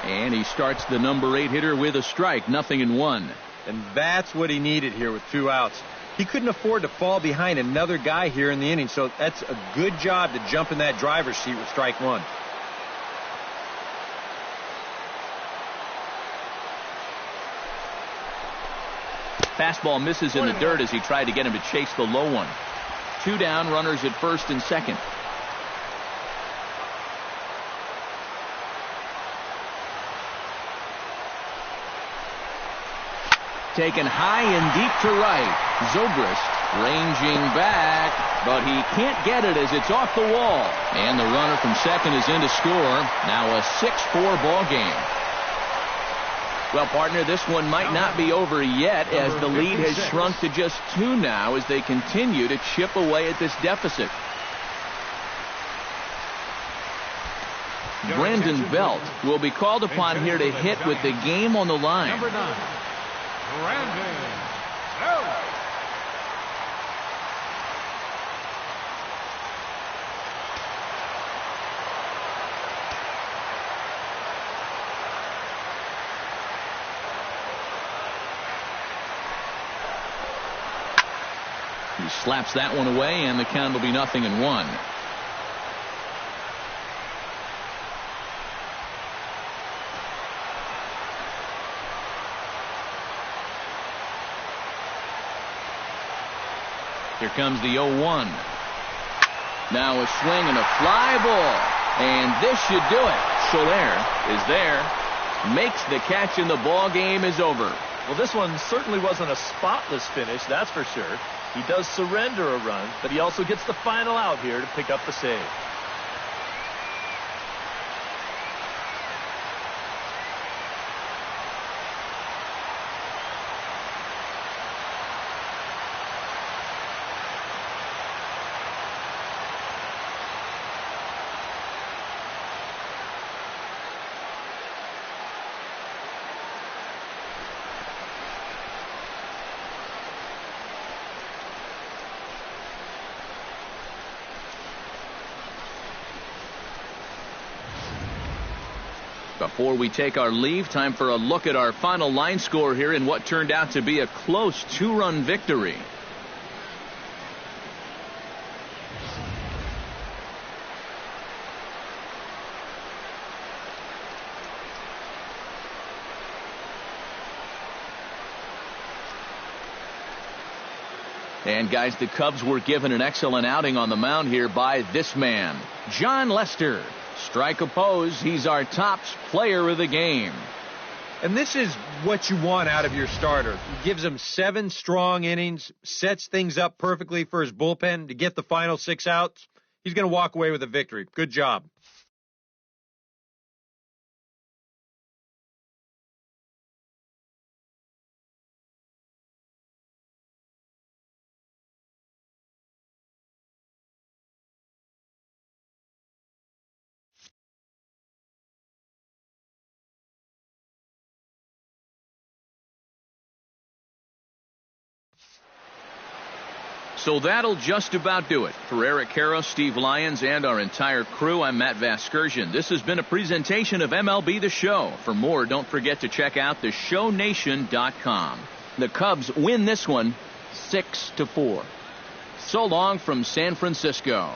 And he starts the number 8 hitter with a strike, 0-1. And that's what he needed here with 2 outs. He couldn't afford to fall behind another guy here in the inning, so that's a good job to jump in that driver's seat with strike 1. Fastball misses in the dirt as he tried to get him to chase the low one. 2 down, runners at first and second. Taken high and deep to right. Zobrist ranging back, but he can't get it as it's off the wall. And the runner from second is in to score. Now a 6-4 ball game. Well, partner, this one might not be over yet as the lead has shrunk to just 2 now as they continue to chip away at this deficit. Brandon Belt will be called upon here to hit with the game on the line. Number 9. Brandon Belt. He slaps that one away, and the count will be 0-1. Here comes the 0-1. Now a swing and a fly ball. And this should do it. Soler is there. Makes the catch, and the ball game is over. Well, this one certainly wasn't a spotless finish, that's for sure. He does surrender a run, but he also gets the final out here to pick up the save. Before we take our leave, time for a look at our final line score here in what turned out to be a close 2-run victory. And guys, the Cubs were given an excellent outing on the mound here by this man, John Lester. Strike opposed, he's our top player of the game. And this is what you want out of your starter. He gives him 7 strong innings, sets things up perfectly for his bullpen to get the final 6 outs. He's going to walk away with a victory. Good job. So that'll just about do it. For Eric Karros, Steve Lyons, and our entire crew, I'm Matt Vasgersian. This has been a presentation of MLB The Show. For more, don't forget to check out theshownation.com. The Cubs win this one 6-4. So long from San Francisco.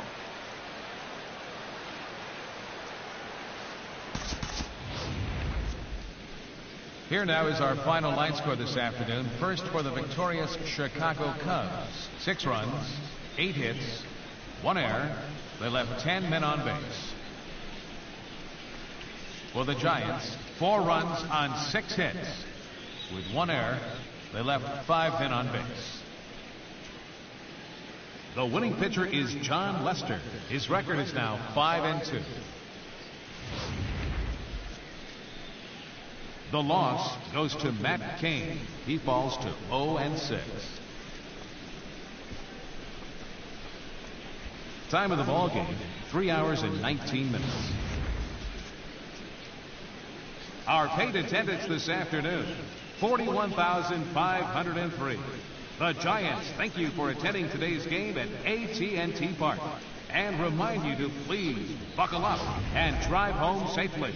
Here now is our final line score this afternoon. First for the victorious Chicago Cubs. 6 runs, 8 hits, 1 error. They left 10 men on base. For the Giants, 4 runs on 6 hits. With 1 error, they left 5 men on base. The winning pitcher is John Lester. His record is now 5-2. The loss goes to Matt Cain. He falls to 0-6. Time of the ball game, 3 hours and 19 minutes. Our paid attendance this afternoon, 41,503. The Giants thank you for attending today's game at AT&T Park and remind you to please buckle up and drive home safely.